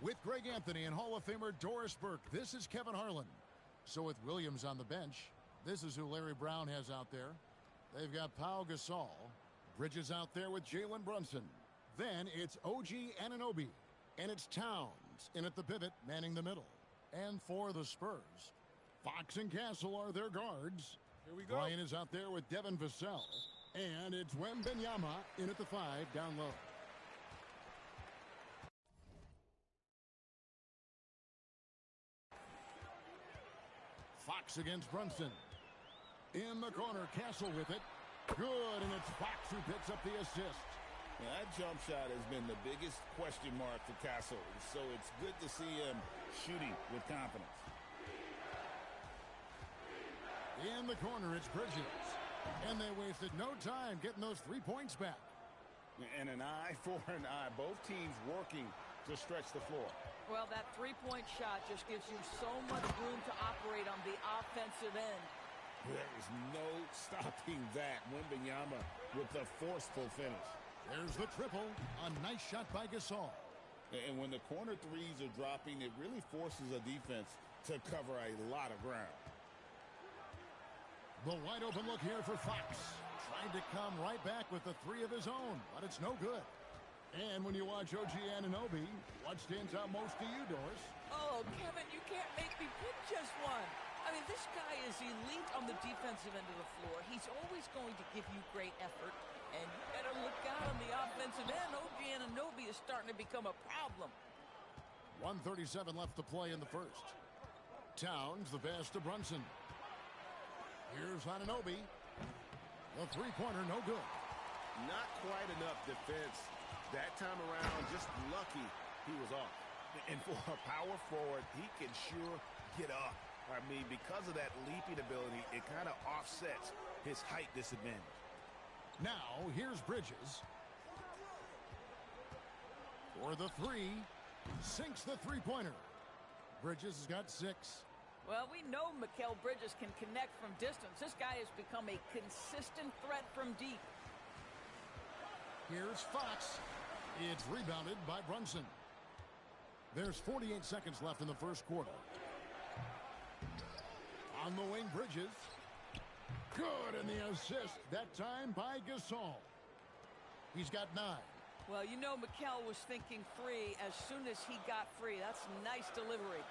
[SPEAKER 1] With Greg Anthony and Hall of Famer Doris Burke, this is Kevin Harlan. So with Williams on the bench, this is who Larry Brown has out there. They've got Pau Gasol. Bridges out there with Jalen Brunson. Then it's OG Anunoby. And it's Towns in at the pivot, manning the middle. And for the Spurs, Fox and Castle are their guards.
[SPEAKER 7] Here we go.
[SPEAKER 1] Bryant is out there with Devin Vassell. And it's Wembanyama in at the 5 down low. Fox against Brunson. In the corner, Castle with it. Good, and it's Fox who picks up the assist.
[SPEAKER 2] Now, that jump shot has been the biggest question mark for Castle, so it's good to see him shooting with confidence.
[SPEAKER 1] In the corner, it's Bridges. And they wasted no time getting those 3 points back.
[SPEAKER 2] And an eye for an eye. Both teams working to stretch the floor.
[SPEAKER 8] Well, that three-point shot just gives you so much room to operate on the offensive end.
[SPEAKER 2] There is no stopping that. Wembanyama with the forceful finish.
[SPEAKER 1] There's the triple. A nice shot by Gasol.
[SPEAKER 2] And when the corner threes are dropping, it really forces a defense to cover a lot of ground.
[SPEAKER 1] The wide open look here for Fox. Trying to come right back with the 3 of his own, but it's no good. And when you watch OG Anunoby, what stands out most to you, Doris?
[SPEAKER 8] Oh, Kevin, you can't make me pick just one. I mean, this guy is elite on the defensive end of the floor. He's always going to give you great effort. And you better look out on the offensive end. OG Anunoby is starting to become a problem.
[SPEAKER 1] 1:37 left to play in the first. Towns, the pass to Brunson. Here's Anunoby. The three-pointer, no good.
[SPEAKER 5] Not quite enough defense that time around. Just lucky he was off. And for a power forward, he can sure get up. I mean, because of that leaping ability, it kind of offsets his height disadvantage.
[SPEAKER 1] Now, here's Bridges. For the 3. Sinks the three-pointer. Bridges has got 6.
[SPEAKER 8] Well, we know Mikal Bridges can connect from distance. This guy has become a consistent threat from deep.
[SPEAKER 1] Here's Fox. It's rebounded by Brunson. There's 48 seconds left in the first quarter. On the wing, Bridges. Good, and the assist, that time by Gasol. He's got 9.
[SPEAKER 8] Well, you know Mikal was thinking 3 as soon as he got free. That's nice delivery.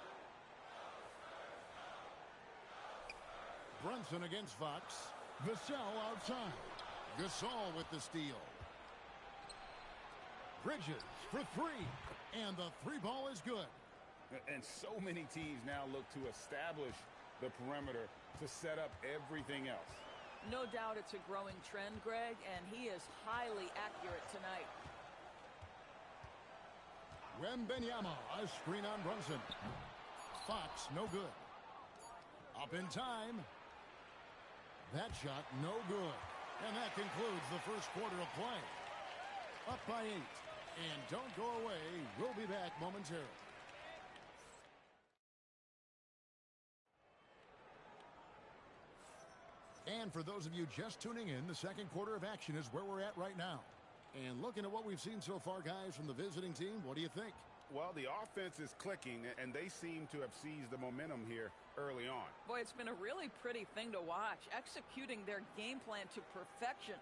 [SPEAKER 1] Brunson against Fox. Vassell outside. Gasol with the steal. Bridges for 3. And the 3-ball is good.
[SPEAKER 2] And so many teams now look to establish the perimeter to set up everything else.
[SPEAKER 8] No doubt it's a growing trend, Greg, and he is highly accurate tonight.
[SPEAKER 1] Wembanyama, a screen on Brunson. Fox, no good. Up in time. That shot, no good. And that concludes the first quarter of play. Up by 8. And don't go away. We'll be back momentarily. And for those of you just tuning in, the second quarter of action is where we're at right now. And looking at what we've seen so far, guys, from the visiting team, what do you think?
[SPEAKER 5] Well, the offense is clicking, and they seem to have seized the momentum here early on.
[SPEAKER 8] Boy, it's been a really pretty thing to watch, executing their game plan to perfection.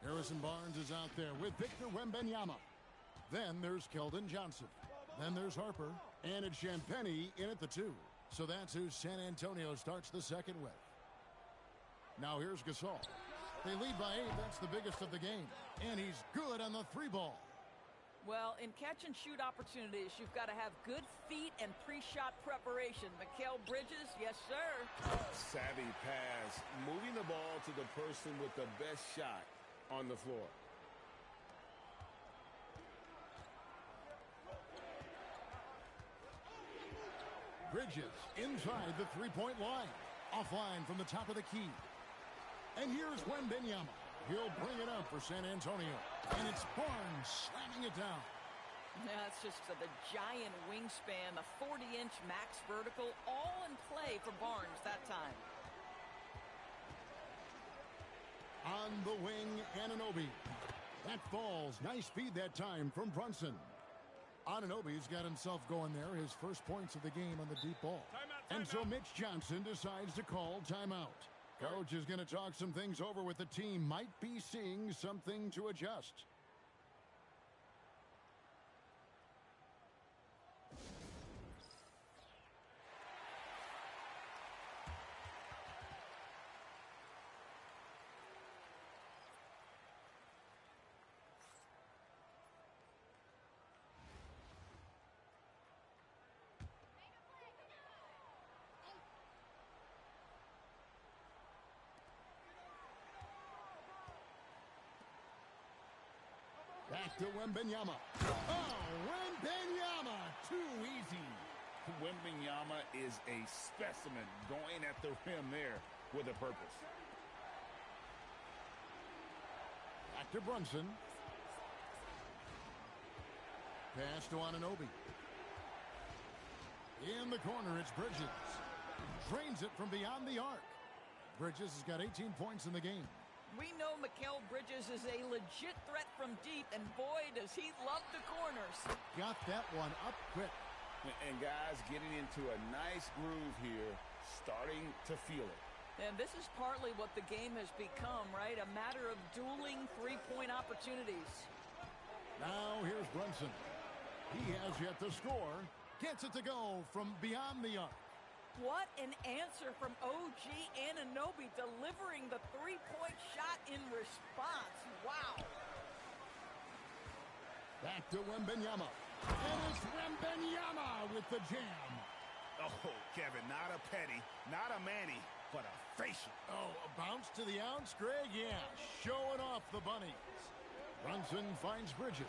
[SPEAKER 1] Harrison Barnes is out there with Victor Wembanyama. Then there's Keldon Johnson. Then there's Harper. And it's Champagnie in at the 2. So that's who San Antonio starts the second with. Now here's Gasol. They lead by 8. That's the biggest of the game. And he's good on the 3-ball.
[SPEAKER 8] Well, in catch-and-shoot opportunities, you've got to have good feet and pre-shot preparation. Mikal Bridges, yes, sir.
[SPEAKER 2] Savvy pass, moving the ball to the person with the best shot on the floor.
[SPEAKER 1] Bridges inside the 3-point line. Offline from the top of the key. And here's Wembanyama. He'll bring it up for San Antonio. And it's Barnes slamming it down.
[SPEAKER 8] Yeah, it's just the giant wingspan, the 40-inch max vertical, all in play for Barnes that time.
[SPEAKER 1] On the wing, Anunoby. That falls. Nice feed that time from Brunson. Anunoby's got himself going there. His first points of the game on the deep ball. And so Mitch Johnson decides to call timeout. Coach is going to talk some things over with the team. Might be seeing something to adjust. Back to Wembanyama. Oh, Wembanyama! Too easy.
[SPEAKER 2] Wembanyama is a specimen going at the rim there with a purpose.
[SPEAKER 1] Back to Brunson. Pass to Anunoby. In the corner, it's Bridges. Drains it from beyond the arc. Bridges has got 18 points in the game.
[SPEAKER 8] We know Mikal Bridges is a legit threat from deep, and boy, does he love the corners.
[SPEAKER 1] Got that one up quick.
[SPEAKER 2] And guys getting into a nice groove here, starting to feel it.
[SPEAKER 8] And this is partly what the game has become, right? A matter of dueling three-point opportunities.
[SPEAKER 1] Now here's Brunson. He has yet to score. Gets it to go from beyond the arc.
[SPEAKER 8] What an answer from OG Anunoby, delivering the three-point shot in response. Wow.
[SPEAKER 1] Back to Wembanyama. And it's Wembanyama with the jam.
[SPEAKER 5] Oh, Kevin, not a petty, not a Manny, but a facial.
[SPEAKER 1] Oh, a bounce to the ounce, Greg? Yeah, showing off the bunnies. Brunson finds Bridges.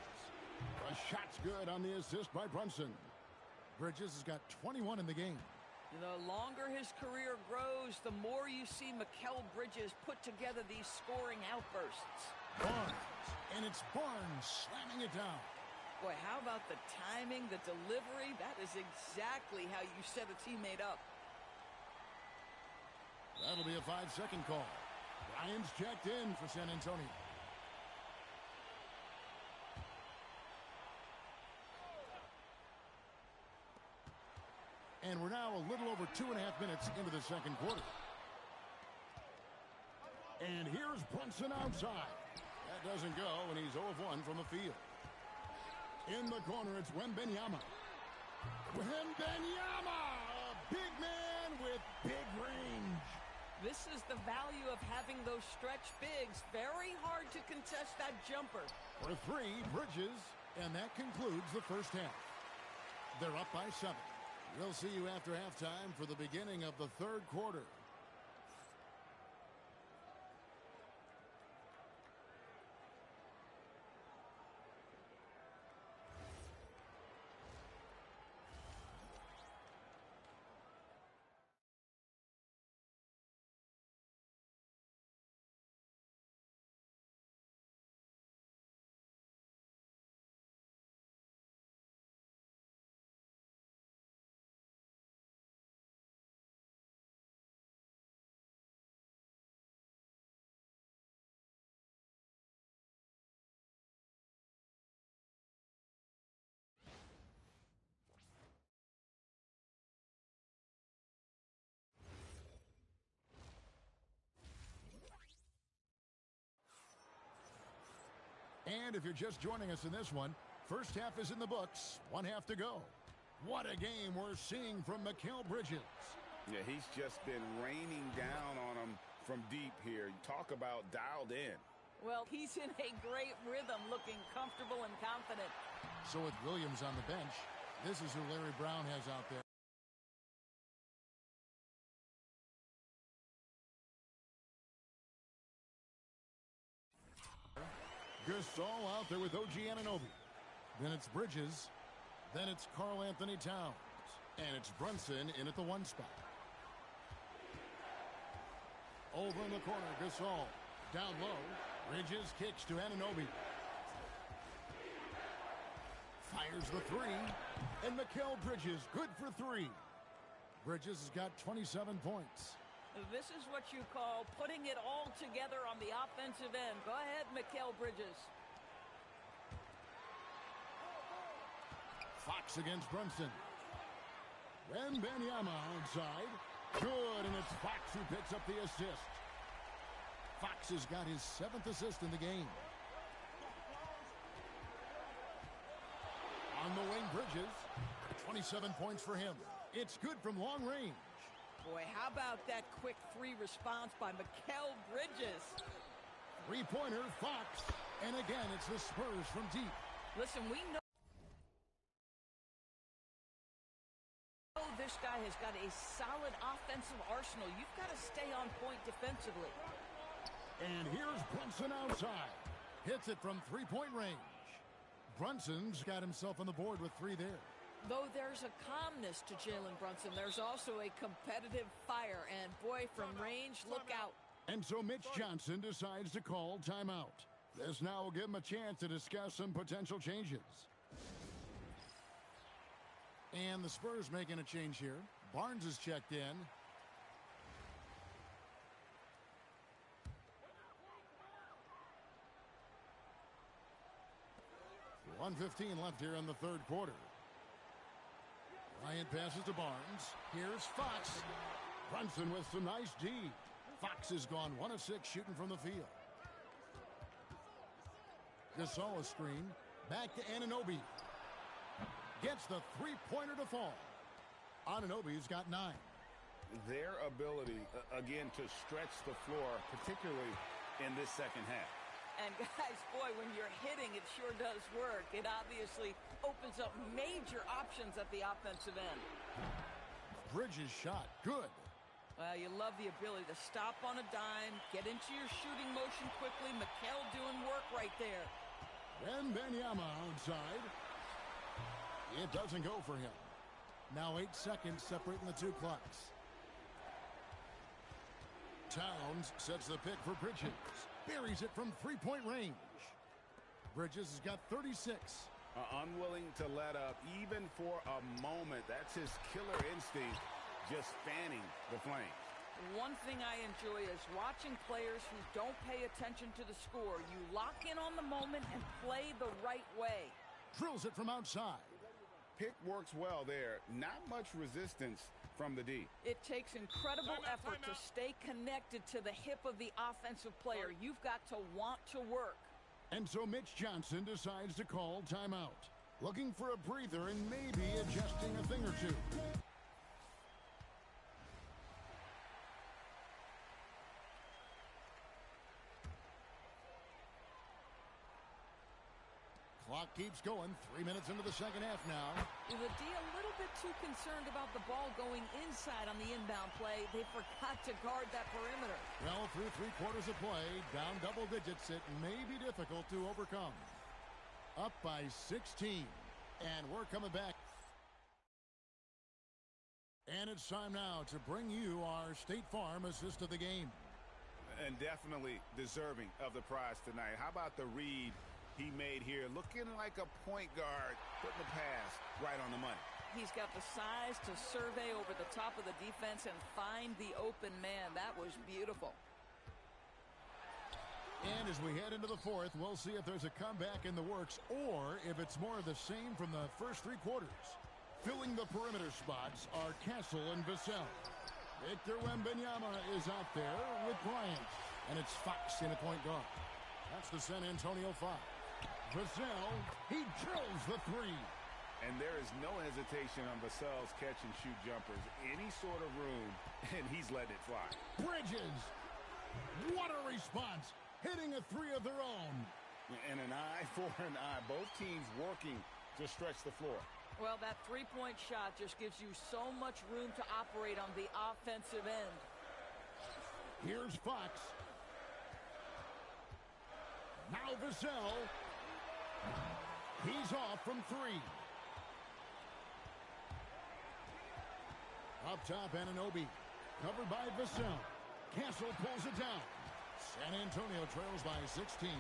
[SPEAKER 1] The shot's good on the assist by Brunson. Bridges has got 21 in the game.
[SPEAKER 8] The longer his career grows, the more you see Mikal Bridges put together these scoring outbursts.
[SPEAKER 1] Barnes, and it's Barnes slamming it down.
[SPEAKER 8] Boy, how about the timing, the delivery? That is exactly how you set a teammate up.
[SPEAKER 1] That'll be a 5-second call. Ryan's checked in for San Antonio. And we're now a little over 2.5 minutes into the second quarter. And here's Brunson outside. That doesn't go, and he's 0 of 1 from the field. In the corner, it's Wembanyama. Wembanyama! A big man with big range.
[SPEAKER 8] This is the value of having those stretch bigs. Very hard to contest that jumper.
[SPEAKER 1] For 3, Bridges, and that concludes the first half. They're up by 7. We'll see you after halftime for the beginning of the third quarter. And if you're just joining us in this one, first half is in the books, 1 half to go. What a game we're seeing from Mikal Bridges.
[SPEAKER 2] Yeah, he's just been raining down on him from deep here. Talk about dialed in.
[SPEAKER 8] Well, he's in a great rhythm, looking comfortable and confident.
[SPEAKER 1] So with Williams on the bench, this is who Larry Brown has out there. Gasol out there with OG Anunoby. Then it's Bridges. Then it's Karl Anthony Towns. And it's Brunson in at the 1 spot. Over in the corner, Gasol. Down low. Bridges kicks to Anunoby. Fires the three. And Mikal Bridges, good for three. Bridges has got 27 points.
[SPEAKER 8] This is what you call putting it all together on the offensive end. Go ahead, Mikal Bridges.
[SPEAKER 1] Fox against Brunson. Wembanyama outside. Good, and it's Fox who picks up the assist. Fox has got his 7th assist in the game. On the wing, Bridges. 27 points for him. It's good from long range.
[SPEAKER 8] Boy, how about that quick three response by Mikal Bridges?
[SPEAKER 1] Three-pointer, Fox. And again, it's the Spurs from deep.
[SPEAKER 8] Listen, we know this guy has got a solid offensive arsenal. You've got to stay on point defensively.
[SPEAKER 1] And here's Brunson outside. Hits it from three-point range. Brunson's got himself on the board with three there.
[SPEAKER 8] Though there's a calmness to Jalen Brunson, there's also a competitive fire. And, boy, from range, look out.
[SPEAKER 1] And so Mitch Johnson decides to call timeout. This now will give him a chance to discuss some potential changes. And the Spurs making a change here. Barnes is checked in. 1:15 left here in the third quarter. Bryant passes to Barnes. Here's Fox. Brunson with some nice D. Fox has gone 1 of 6 shooting from the field. Gasol screen. Back to Anunoby. Gets the three-pointer to fall. Anunoby's got 9.
[SPEAKER 2] Their ability, again, to stretch the floor, particularly in this second half.
[SPEAKER 8] And, guys, boy, when you're hitting, it sure does work. It obviously opens up major options at the offensive end.
[SPEAKER 1] Bridges shot. Good.
[SPEAKER 8] Well, you love the ability to stop on a dime, get into your shooting motion quickly. Mikal doing work right there.
[SPEAKER 1] Wembanyama outside. It doesn't go for him. Now 8 seconds separating the two clocks. Towns sets the pick for Bridges. Buries it from three-point range. Bridges has got 36.
[SPEAKER 2] Unwilling to let up even for a moment. That's his killer instinct, just fanning the flames.
[SPEAKER 8] One thing I enjoy is watching players who don't pay attention to the score. You lock in on the moment and play the right way.
[SPEAKER 1] Drills it from outside.
[SPEAKER 2] Pick works well there. Not much resistance from the D.
[SPEAKER 8] It takes incredible effort to stay connected to the hip of the offensive player. You've got to want to work.
[SPEAKER 1] And so Mitch Johnson decides to call timeout. Looking for a breather and maybe adjusting a thing or two. Clock keeps going. 3 minutes into the second half now.
[SPEAKER 8] The D a little bit too concerned about the ball going inside on the inbound play. They forgot to guard that perimeter.
[SPEAKER 1] Well, through 3 quarters of play, down double digits, it may be difficult to overcome. Up by 16. And we're coming back. And it's time now to bring you our State Farm assist of the game.
[SPEAKER 2] And definitely deserving of the prize tonight. How about the read he made here, looking like a point guard, putting the pass right on the money.
[SPEAKER 8] He's got the size to survey over the top of the defense and find the open man. That was beautiful.
[SPEAKER 1] And as we head into the fourth, we'll see if there's a comeback in the works or if it's more of the same from the first 3 quarters. Filling the perimeter spots are Castle and Vassell. Victor Wembanyama is out there with Bryant. And it's Fox in a point guard. That's the San Antonio 5. Vassell, he drills the 3.
[SPEAKER 2] And there is no hesitation on Vassell's catch-and-shoot jumpers. Any sort of room, and he's letting it fly.
[SPEAKER 1] Bridges, what a response. Hitting a 3 of their own.
[SPEAKER 2] And an eye for an eye. Both teams working to stretch the floor.
[SPEAKER 8] Well, that three-point shot just gives you so much room to operate on the offensive end.
[SPEAKER 1] Here's Fox. Now Vassell. He's off from 3. Up top, Anunoby. Covered by Vassell. Castle pulls it down. San Antonio trails by 16.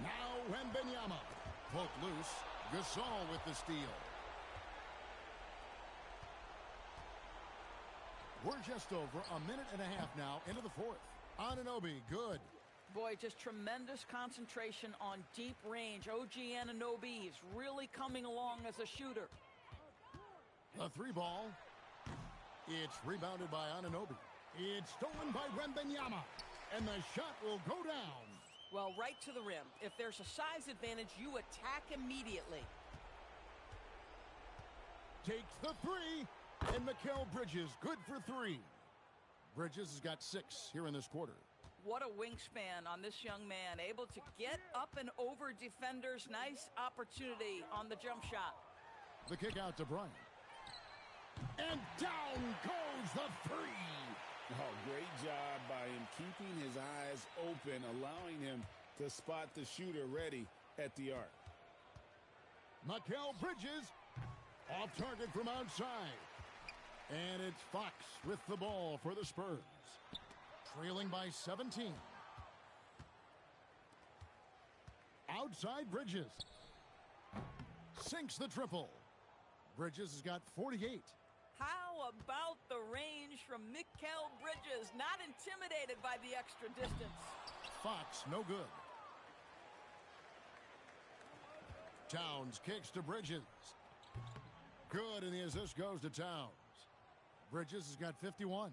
[SPEAKER 1] Now Wembanyama. Poked loose. Gasol with the steal. We're just over a minute and a half now into the fourth. Anunoby, good.
[SPEAKER 8] Boy, just tremendous concentration on deep range. OG Anunoby is really coming along as a shooter.
[SPEAKER 1] The three ball. It's rebounded by Anunoby. It's stolen by Wembanyama. And the shot will go down.
[SPEAKER 8] Well, right to the rim. If there's a size advantage, you attack immediately.
[SPEAKER 1] Takes the three. And Mikal Bridges, good for three. Bridges has got 6 here in this quarter.
[SPEAKER 8] What a wingspan on this young man. Able to get up and over defenders. Nice opportunity on the jump shot.
[SPEAKER 1] The kick out to Bryant. And down goes the three.
[SPEAKER 2] Oh, great job by him keeping his eyes open, allowing him to spot the shooter ready at the arc.
[SPEAKER 1] Mikal Bridges off target from outside. And it's Fox with the ball for the Spurs. Trailing by 17. Outside Bridges. Sinks the triple. Bridges has got 48.
[SPEAKER 8] How about the range from Mikal Bridges? Not intimidated by the extra distance.
[SPEAKER 1] Fox, no good. Towns kicks to Bridges. Good, and the assist goes to Towns. Bridges has got 51.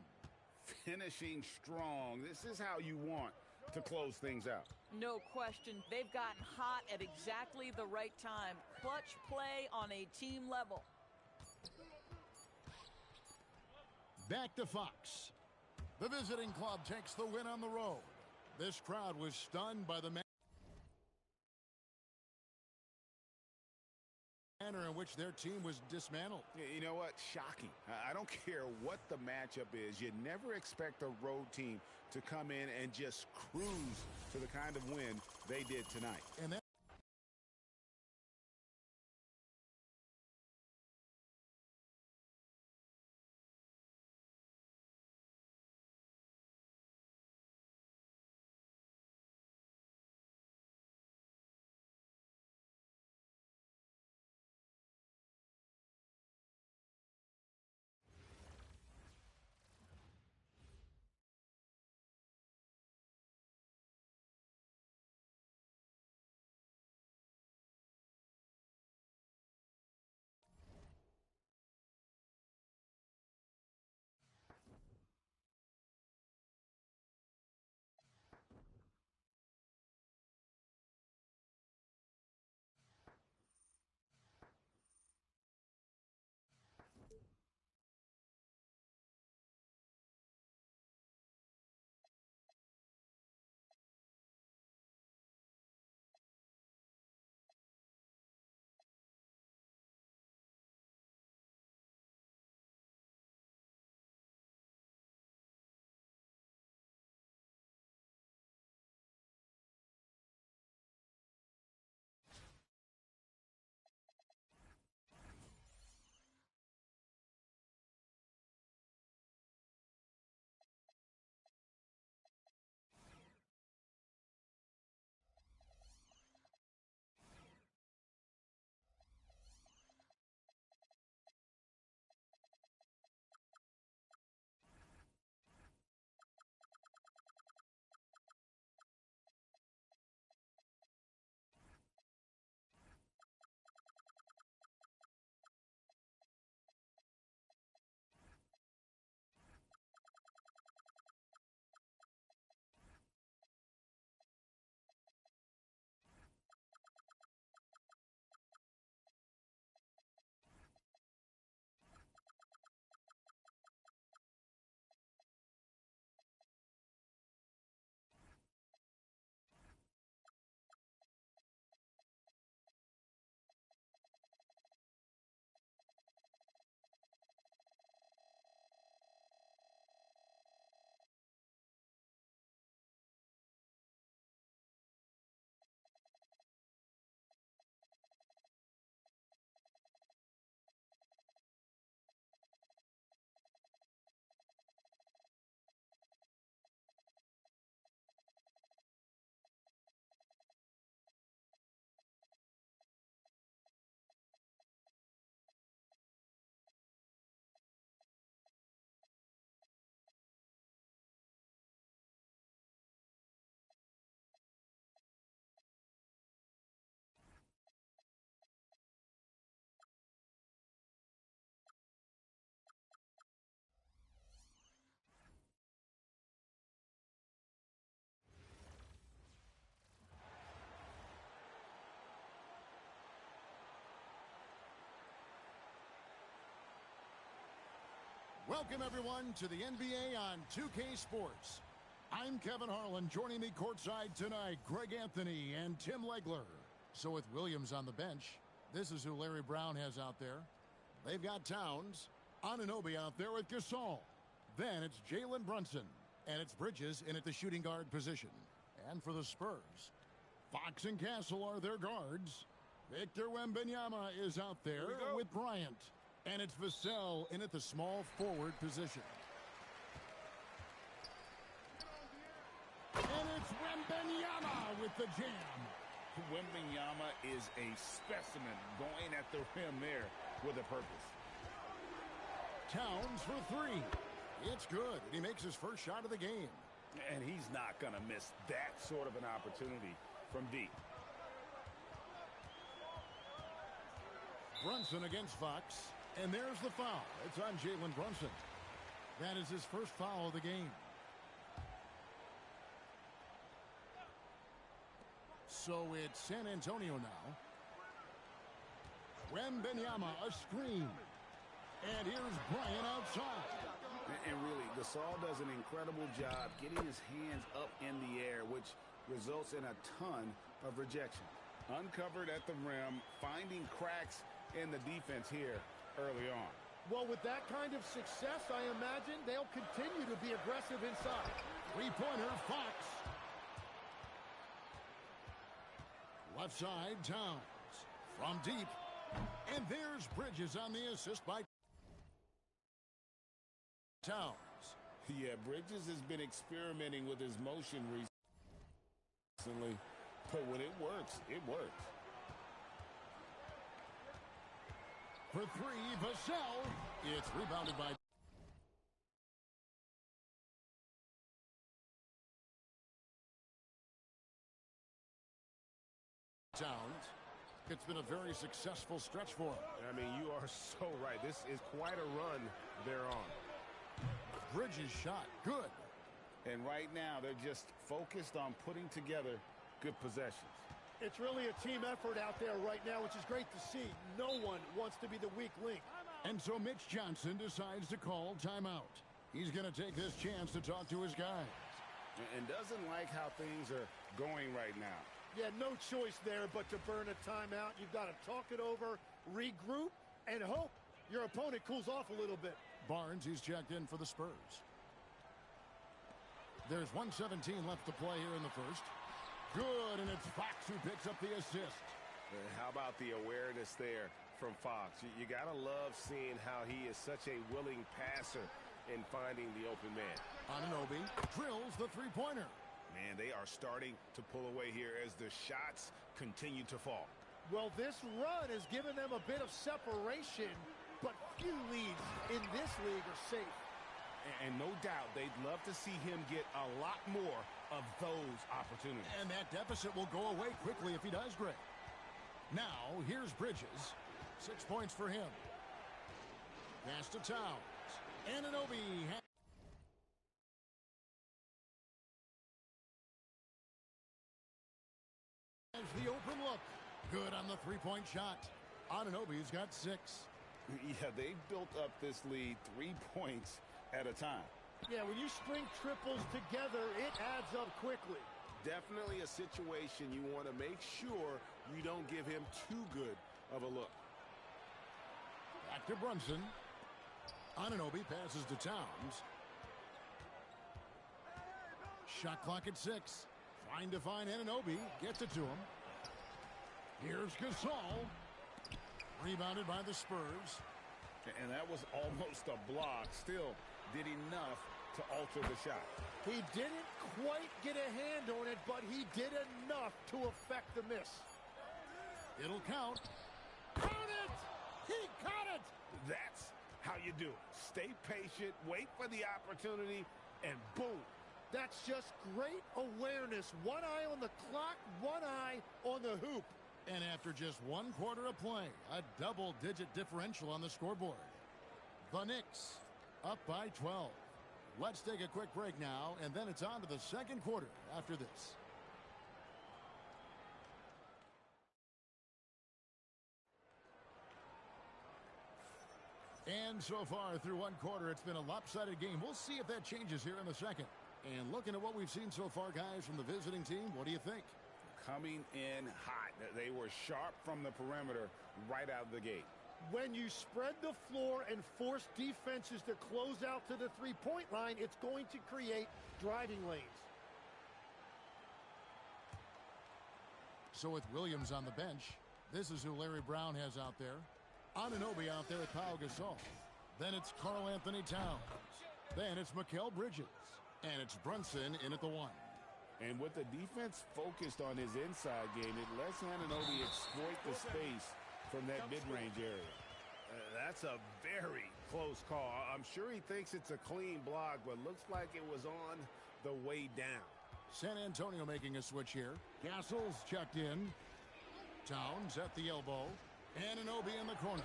[SPEAKER 2] Finishing strong. This is how you want to close things out.
[SPEAKER 8] No question. They've gotten hot at exactly the right time. Clutch play on a team level.
[SPEAKER 1] Back to Fox. The visiting club takes the win on the road. This crowd was stunned by the manner in which their team was dismantled.
[SPEAKER 2] You know what? Shocking. I don't care what the matchup is. You never expect a road team to come in and just cruise to the kind of win they did tonight.
[SPEAKER 1] And that Welcome, everyone, to the NBA on 2K Sports. I'm Kevin Harlan. Joining me courtside tonight, Greg Anthony and Tim Legler. So with Williams on the bench, this is who Larry Brown has out there. They've got Towns, Anunoby out there with Gasol. Then it's Jalen Brunson, and it's Bridges in at the shooting guard position. And for the Spurs, Fox and Castle are their guards. Victor Wembanyama is out there with Bryant. And it's Vassell in at the small forward position. And it's Wembanyama with the jam.
[SPEAKER 2] Wembanyama is a specimen going at the rim there with a purpose.
[SPEAKER 1] Towns for three. It's good. He makes his first shot of the game.
[SPEAKER 2] And he's not going to miss that sort of an opportunity from deep.
[SPEAKER 1] Brunson against Fox. And there's the foul. It's on Jalen Brunson. That is his first foul of the game. So it's San Antonio now. Wembanyama, a screen. And here's Bryant outside.
[SPEAKER 2] And really, Gasol does an incredible job getting his hands up in the air, which results in a ton of rejection. Uncovered at the rim, finding cracks in the defense here early on.
[SPEAKER 9] Well, with that kind of success, I imagine they'll continue to be aggressive inside.
[SPEAKER 1] Three-pointer, Fox. Left side, Towns. From deep. And there's Bridges on the assist by Towns.
[SPEAKER 2] Yeah, Bridges has been experimenting with his motion recently. But when it works, it works.
[SPEAKER 1] For three, Vassell. It's rebounded by Towns. It's been a very successful stretch for him.
[SPEAKER 7] I mean, you are so right. This is quite a run they're on.
[SPEAKER 1] Bridges shot. Good.
[SPEAKER 2] And right now, they're just focused on putting together good possessions.
[SPEAKER 9] It's really a team effort out there right now, which is great to see. No one wants to be the weak link.
[SPEAKER 1] And so Mitch Johnson decides to call timeout. He's going to take this chance to talk to his guys.
[SPEAKER 2] And doesn't like how things are going right now.
[SPEAKER 9] Yeah, no choice there but to burn a timeout. You've got to talk it over, regroup, and hope your opponent cools off a little bit.
[SPEAKER 1] Barnes, he's checked in for the Spurs. There's 1:17 left to play here in the first. Good, and it's Fox who picks up the assist.
[SPEAKER 7] How about the awareness there from Fox? You got to love seeing how he is such a willing passer in finding the open man.
[SPEAKER 1] Anunoby drills the three-pointer.
[SPEAKER 5] Man, they are starting to pull away here as the shots continue to fall.
[SPEAKER 9] Well, this run has given them a bit of separation, but few leads in this league are safe.
[SPEAKER 5] And no doubt they'd love to see him get a lot more of those opportunities.
[SPEAKER 1] And that deficit will go away quickly if he does, Greg. Now, here's Bridges. 6 points for him. Pass to Towns. Anunoby has the open look. Good on the three-point shot. Anunoby's got 6.
[SPEAKER 2] Yeah, they've built up this lead 3 points at a time.
[SPEAKER 9] Yeah, when you string triples together, it adds up quickly.
[SPEAKER 5] Definitely a situation you want to make sure you don't give him too good of a look.
[SPEAKER 1] Back to Brunson. Anunoby passes to Towns. Shot clock at 6. Trying to find Anunoby. Gets it to him. Here's Gasol. Rebounded by the Spurs.
[SPEAKER 2] And that was almost a block. Still did enough to alter the shot.
[SPEAKER 9] He didn't quite get a hand on it, but he did enough to affect the miss.
[SPEAKER 1] It'll count. Count it! He caught it!
[SPEAKER 5] That's how you do it. Stay patient, wait for the opportunity, and boom.
[SPEAKER 9] That's just great awareness. One eye on the clock, one eye on the hoop.
[SPEAKER 1] And after just 1 quarter of play, a double-digit differential on the scoreboard. The Knicks up by 12. Let's take a quick break now, and then it's on to the second quarter after this. And so far through one quarter, it's been a lopsided game. We'll see if that changes here in the second. And looking at what we've seen so far, guys, from the visiting team, what do you think?
[SPEAKER 2] Coming in hot. They were sharp from the perimeter right out of the gate.
[SPEAKER 9] When you spread the floor and force defenses to close out to the three-point line, it's going to create driving lanes.
[SPEAKER 1] So with Williams on the bench, this is who Larry Brown has out there. Anunoby out there at Pau Gasol. Then it's Karl Anthony Towns. Then it's Mikal Bridges. And it's Brunson in at the 1.
[SPEAKER 2] And with the defense focused on his inside game, it lets Anunoby exploit the space from that mid-range area.
[SPEAKER 5] That's a very close call. I'm sure he thinks it's a clean block, but looks like it was on the way down.
[SPEAKER 1] San Antonio making a switch here. Castle's checked in. Towns at the elbow. Anunoby in the corner.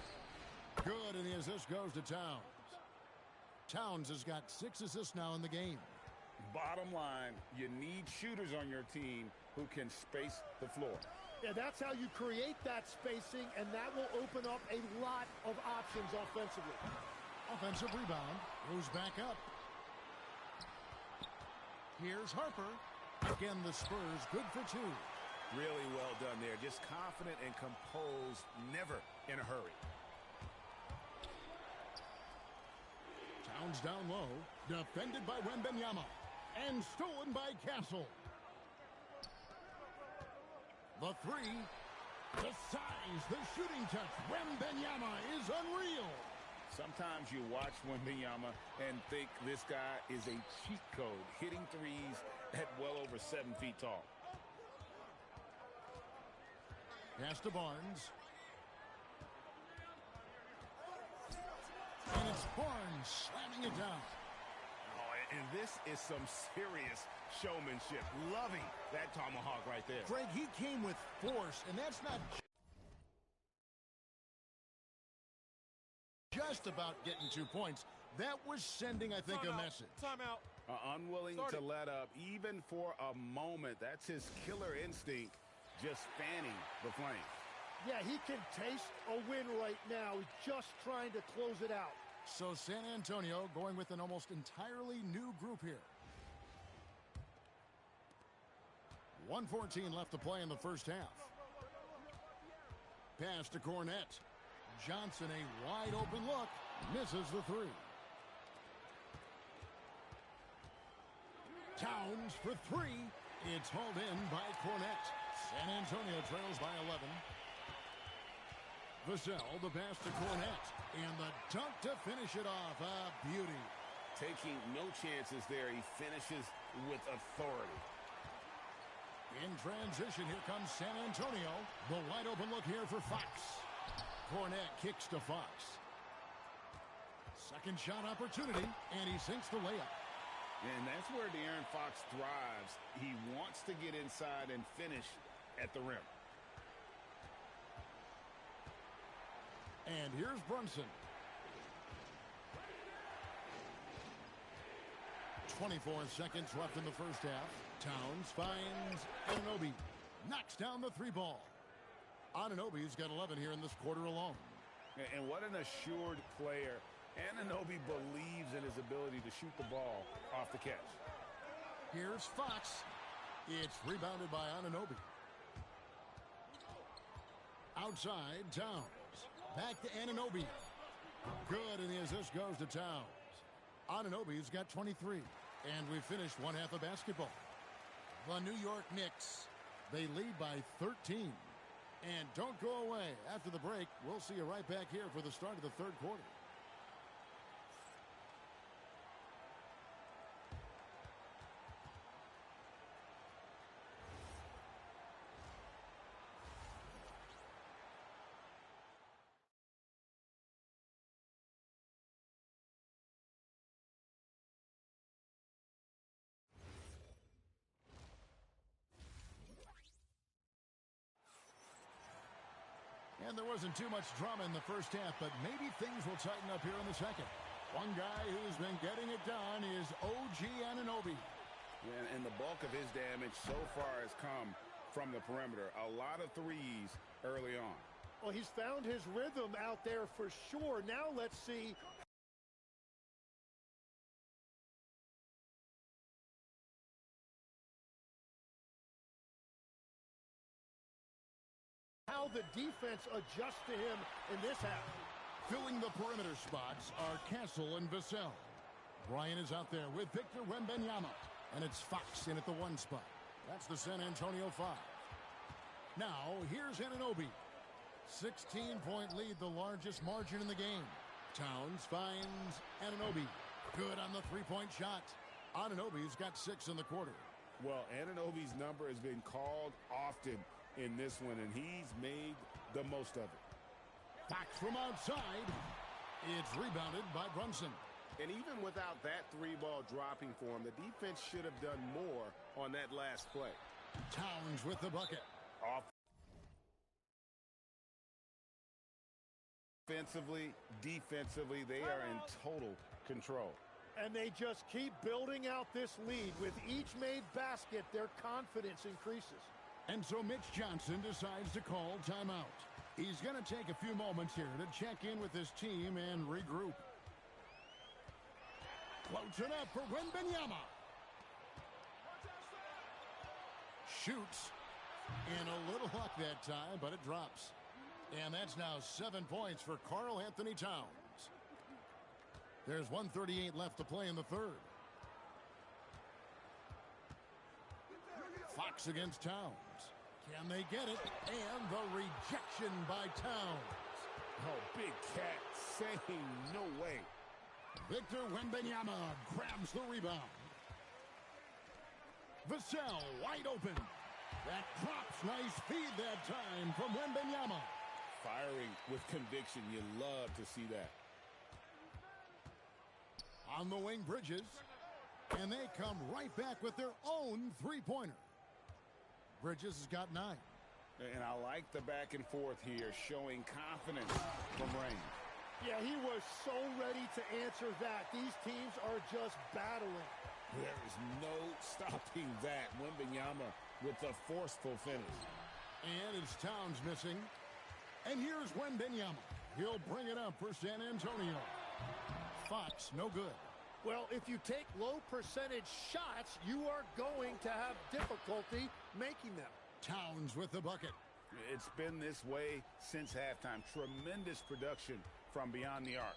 [SPEAKER 1] Good, and the assist goes to Towns. Towns has got 6 assists now in the game.
[SPEAKER 2] Bottom line, you need shooters on your team who can space the floor.
[SPEAKER 9] Yeah, that's how you create that spacing, and that will open up a lot of options offensively.
[SPEAKER 1] Offensive rebound. Goes back up. Here's Harper. Again, the Spurs good for 2.
[SPEAKER 5] Really well done there. Just confident and composed, never in a hurry.
[SPEAKER 1] Towns down low. Defended by Wembanyama. And stolen by Castle. The 3. The size, the shooting touch. Wembanyama is unreal.
[SPEAKER 2] Sometimes you watch Wembanyama and think this guy is a cheat code, hitting threes at well over 7 feet tall.
[SPEAKER 1] Pass to Barnes. And it's Barnes slamming it down.
[SPEAKER 5] Oh, and this is some serious showmanship. Loving that tomahawk right there.
[SPEAKER 1] Greg, he came with force, and that's not just about getting 2 points. That was sending, I think, a message.
[SPEAKER 6] Timeout.
[SPEAKER 2] Unwilling to let up, even for a moment. That's his killer instinct, just fanning the flame.
[SPEAKER 9] Yeah, he can taste a win right now. He's just trying to close it out.
[SPEAKER 1] So San Antonio going with an almost entirely new group here. 1:14 left to play in the first half. Pass to Cornette. Johnson, a wide open look, misses the 3. Towns for 3. It's hauled in by Cornette. San Antonio trails by 11. Vassell, the pass to Cornette. And the dunk to finish it off. A beauty.
[SPEAKER 2] Taking no chances there. He finishes with authority.
[SPEAKER 1] In transition, here comes San Antonio. The wide open look here for Fox. Cornette kicks to Fox. Second shot opportunity, and he sinks the layup.
[SPEAKER 2] And that's where De'Aaron Fox thrives. He wants to get inside and finish at the rim.
[SPEAKER 1] And here's Brunson. 24 seconds left in the first half. Towns finds Anunoby. Knocks down the 3 ball. Anunoby's got 11 here in this quarter alone.
[SPEAKER 2] And what an assured player. Anunoby believes in his ability to shoot the ball off the catch.
[SPEAKER 1] Here's Fox. It's rebounded by Anunoby. Outside, Towns. Back to Anunoby. Good, and the assist goes to Towns. Anunoby's got 23. And we finished one half of basketball. The New York Knicks, they lead by 13. And don't go away. After the break, we'll see you right back here for the start of the third quarter. And there wasn't too much drama in the first half, but maybe things will tighten up here in the second. One guy who's been getting it done is OG Anunoby.
[SPEAKER 2] And the bulk of his damage so far has come from the perimeter. A lot of threes early on.
[SPEAKER 9] Well, he's found his rhythm out there for sure. Now let's see how the defense adjusts to him in this half.
[SPEAKER 1] Filling the perimeter spots are Castle and Vassell. Bryant is out there with Victor Wembanyama. And it's Fox in at the 1 spot. That's the San Antonio 5. Now, here's Anunoby. 16-point lead, the largest margin in the game. Towns finds Anunoby. Good on the three-point shot. Anunoby's got 6 in the quarter.
[SPEAKER 2] Well, Anunoby's number has been called often in this one, and he's made the most of it.
[SPEAKER 1] Fox from outside. It's rebounded by Brunson.
[SPEAKER 5] And even without that 3-ball dropping for him, the defense should have done more on that last play.
[SPEAKER 1] Towns with the bucket.
[SPEAKER 2] Offensively, defensively, they are in total control.
[SPEAKER 9] And they just keep building out this lead. With each made basket, their confidence increases.
[SPEAKER 1] And so Mitch Johnson decides to call timeout. He's going to take a few moments here to check in with his team and regroup. Floats it up for Wembanyama. Shoots. And a little luck that time, but it drops. And that's now 7 points for Karl Anthony Towns. There's 1:38 left to play in the third. Fox against Towns. Can they get it? And the rejection by Towns.
[SPEAKER 2] Oh, Big Cat saying no way.
[SPEAKER 1] Victor Wembanyama grabs the rebound. Vassell wide open. That drops. Nice feed that time from Wembanyama.
[SPEAKER 2] Firing with conviction. You love to see that.
[SPEAKER 1] On the wing, Bridges. And they come right back with their own three-pointer. Bridges has got 9.
[SPEAKER 2] And I like the back and forth here, showing confidence from range.
[SPEAKER 9] Yeah, he was so ready to answer that. These teams are just battling.
[SPEAKER 2] There is no stopping that. Wembanyama with the forceful finish.
[SPEAKER 1] And it's Towns missing. And here's Wembanyama. He'll bring it up for San Antonio. Fox, no good.
[SPEAKER 9] Well, if you take low percentage shots, you are going to have difficulty making them.
[SPEAKER 1] Towns with the bucket.
[SPEAKER 2] It's been this way since halftime. Tremendous production from beyond the arc.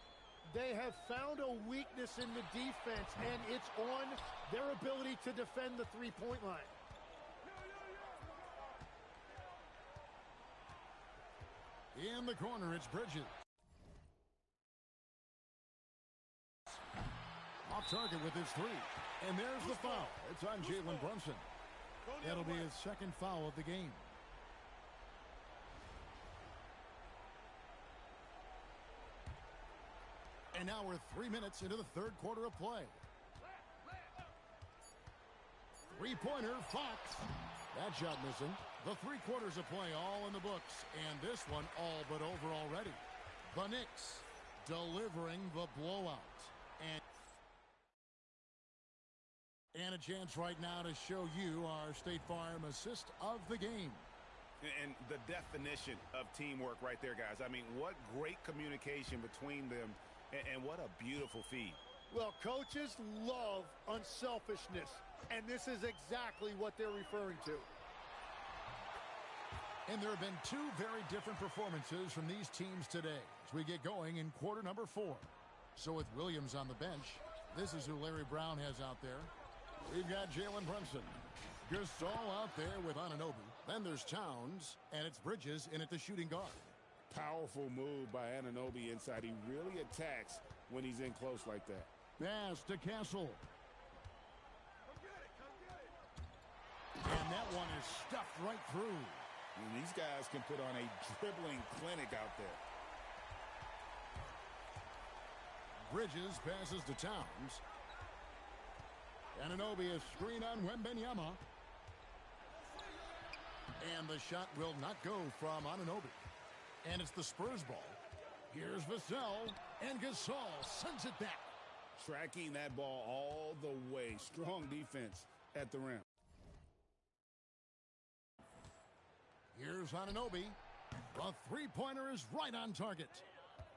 [SPEAKER 9] They have found a weakness in the defense, and it's on their ability to defend the three-point line.
[SPEAKER 1] In the corner, it's Bridges. Off target with his 3. And there's the foul. It's on Jalen Brunson. That'll be his second foul of the game. And now we're 3 minutes into the third quarter of play. Three-pointer, Fox. That shot missing. The 3 quarters of play all in the books. And this one all but over already. The Knicks delivering the blowout. And a chance right now to show you our State Farm assist of the game.
[SPEAKER 5] And the definition of teamwork right there, guys. I mean, what great communication between them, and what a beautiful feed.
[SPEAKER 9] Well, coaches love unselfishness, and this is exactly what they're referring to.
[SPEAKER 1] And there have been 2 very different performances from these teams today as we get going in quarter number 4. So with Williams on the bench, this is who Larry Brown has out there. We've got Jalen Brunson. Gasol out there with Anunoby. Then there's Towns, and it's Bridges in at the shooting guard.
[SPEAKER 2] Powerful move by Anunoby inside. He really attacks when he's in close like that.
[SPEAKER 1] Pass to Castle. And that one is stuffed right through.
[SPEAKER 2] And these guys can put on a dribbling clinic out there.
[SPEAKER 1] Bridges passes to Towns. Anunoby is screen on Wembanyama. And the shot will not go from Anunoby. And it's the Spurs ball. Here's Vassell. And Gasol sends it back.
[SPEAKER 2] Tracking that ball all the way. Strong defense at the rim.
[SPEAKER 1] Here's Anunoby. The three-pointer is right on target.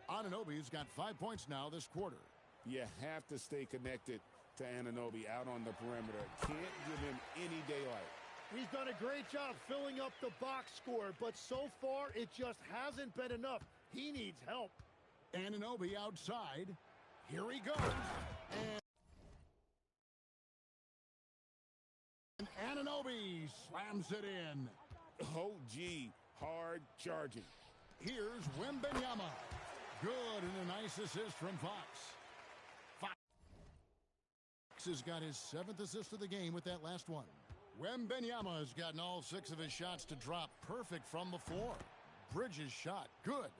[SPEAKER 1] Anunoby's got 5 points now this quarter.
[SPEAKER 2] You have to stay connected to Anunoby out on the perimeter. Can't give him any daylight.
[SPEAKER 9] He's done a great job filling up the box score, but so far it just hasn't been enough. He needs help.
[SPEAKER 1] Anunoby outside. Here he goes. And Anunoby slams it in.
[SPEAKER 2] Oh, gee, hard charging.
[SPEAKER 1] Here's Wembanyama. Good, and a nice assist from Fox. Fox has got his 7th assist of the game with that last one. Wembanyama has gotten all 6 of his shots to drop perfect from the floor. Bridges' shot, good.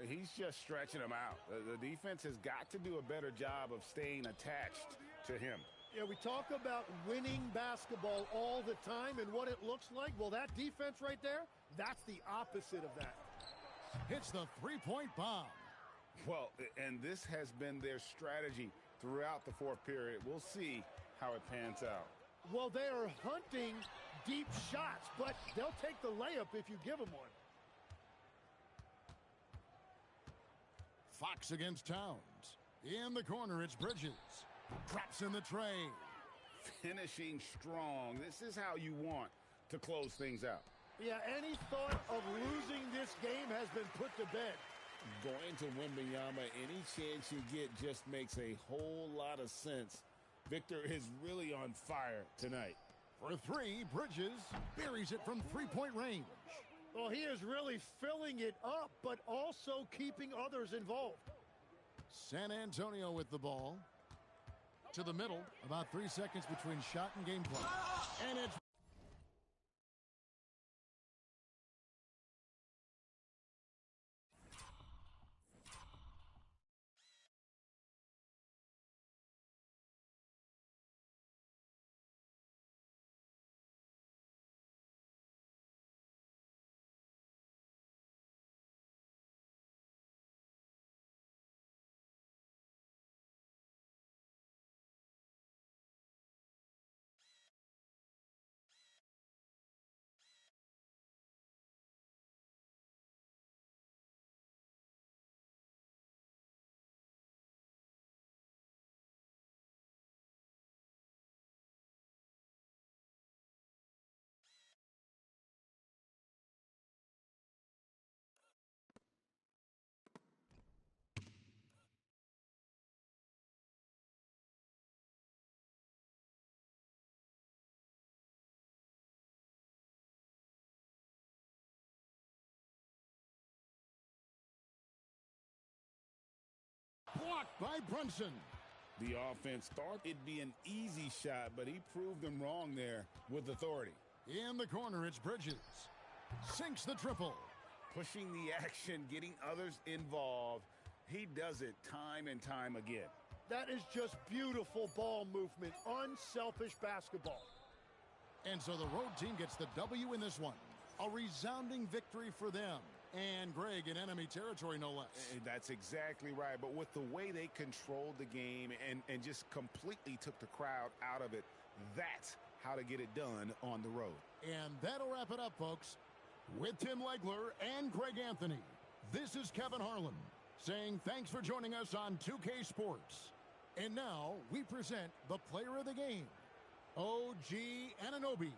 [SPEAKER 2] He's just stretching him out. The defense has got to do a better job of staying attached to him.
[SPEAKER 9] Yeah, we talk about winning basketball all the time and what it looks like. Well, that defense right there, that's the opposite of that.
[SPEAKER 1] Hits the three-point bomb.
[SPEAKER 2] Well, and this has been their strategy throughout the fourth period. We'll see how it pans out.
[SPEAKER 9] Well, they are hunting deep shots, but they'll take the layup if you give them one.
[SPEAKER 1] Fox against Towns. In the corner, it's Bridges. Drops in the tray.
[SPEAKER 2] Finishing strong. This is how you want to close things out.
[SPEAKER 9] Yeah, any thought of losing this game has been put to bed.
[SPEAKER 2] Going to Wembanyama, any chance you get just makes a whole lot of sense. Victor is really on fire tonight.
[SPEAKER 1] For 3, Bridges buries it from three-point range.
[SPEAKER 9] Well, he is really filling it up, but also keeping others involved.
[SPEAKER 1] San Antonio with the ball. To the middle, about 3 seconds between shot and game clock. And it's blocked by Brunson.
[SPEAKER 2] The offense thought it'd be an easy shot, but he proved them wrong there with authority.
[SPEAKER 1] In the corner, it's Bridges. Sinks the triple.
[SPEAKER 2] Pushing the action, getting others involved. He does it time and time again.
[SPEAKER 9] That is just beautiful ball movement, unselfish basketball.
[SPEAKER 1] And so the road team gets the W in this one. A resounding victory for them. And Greg in enemy territory, no less.
[SPEAKER 2] That's exactly right. But with the way they controlled the game and just completely took the crowd out of it, that's how to get it done on the road.
[SPEAKER 1] And that'll wrap it up, folks. With Tim Legler and Greg Anthony, this is Kevin Harlan saying thanks for joining us on 2K Sports. And now we present the player of the game, OG Anunoby.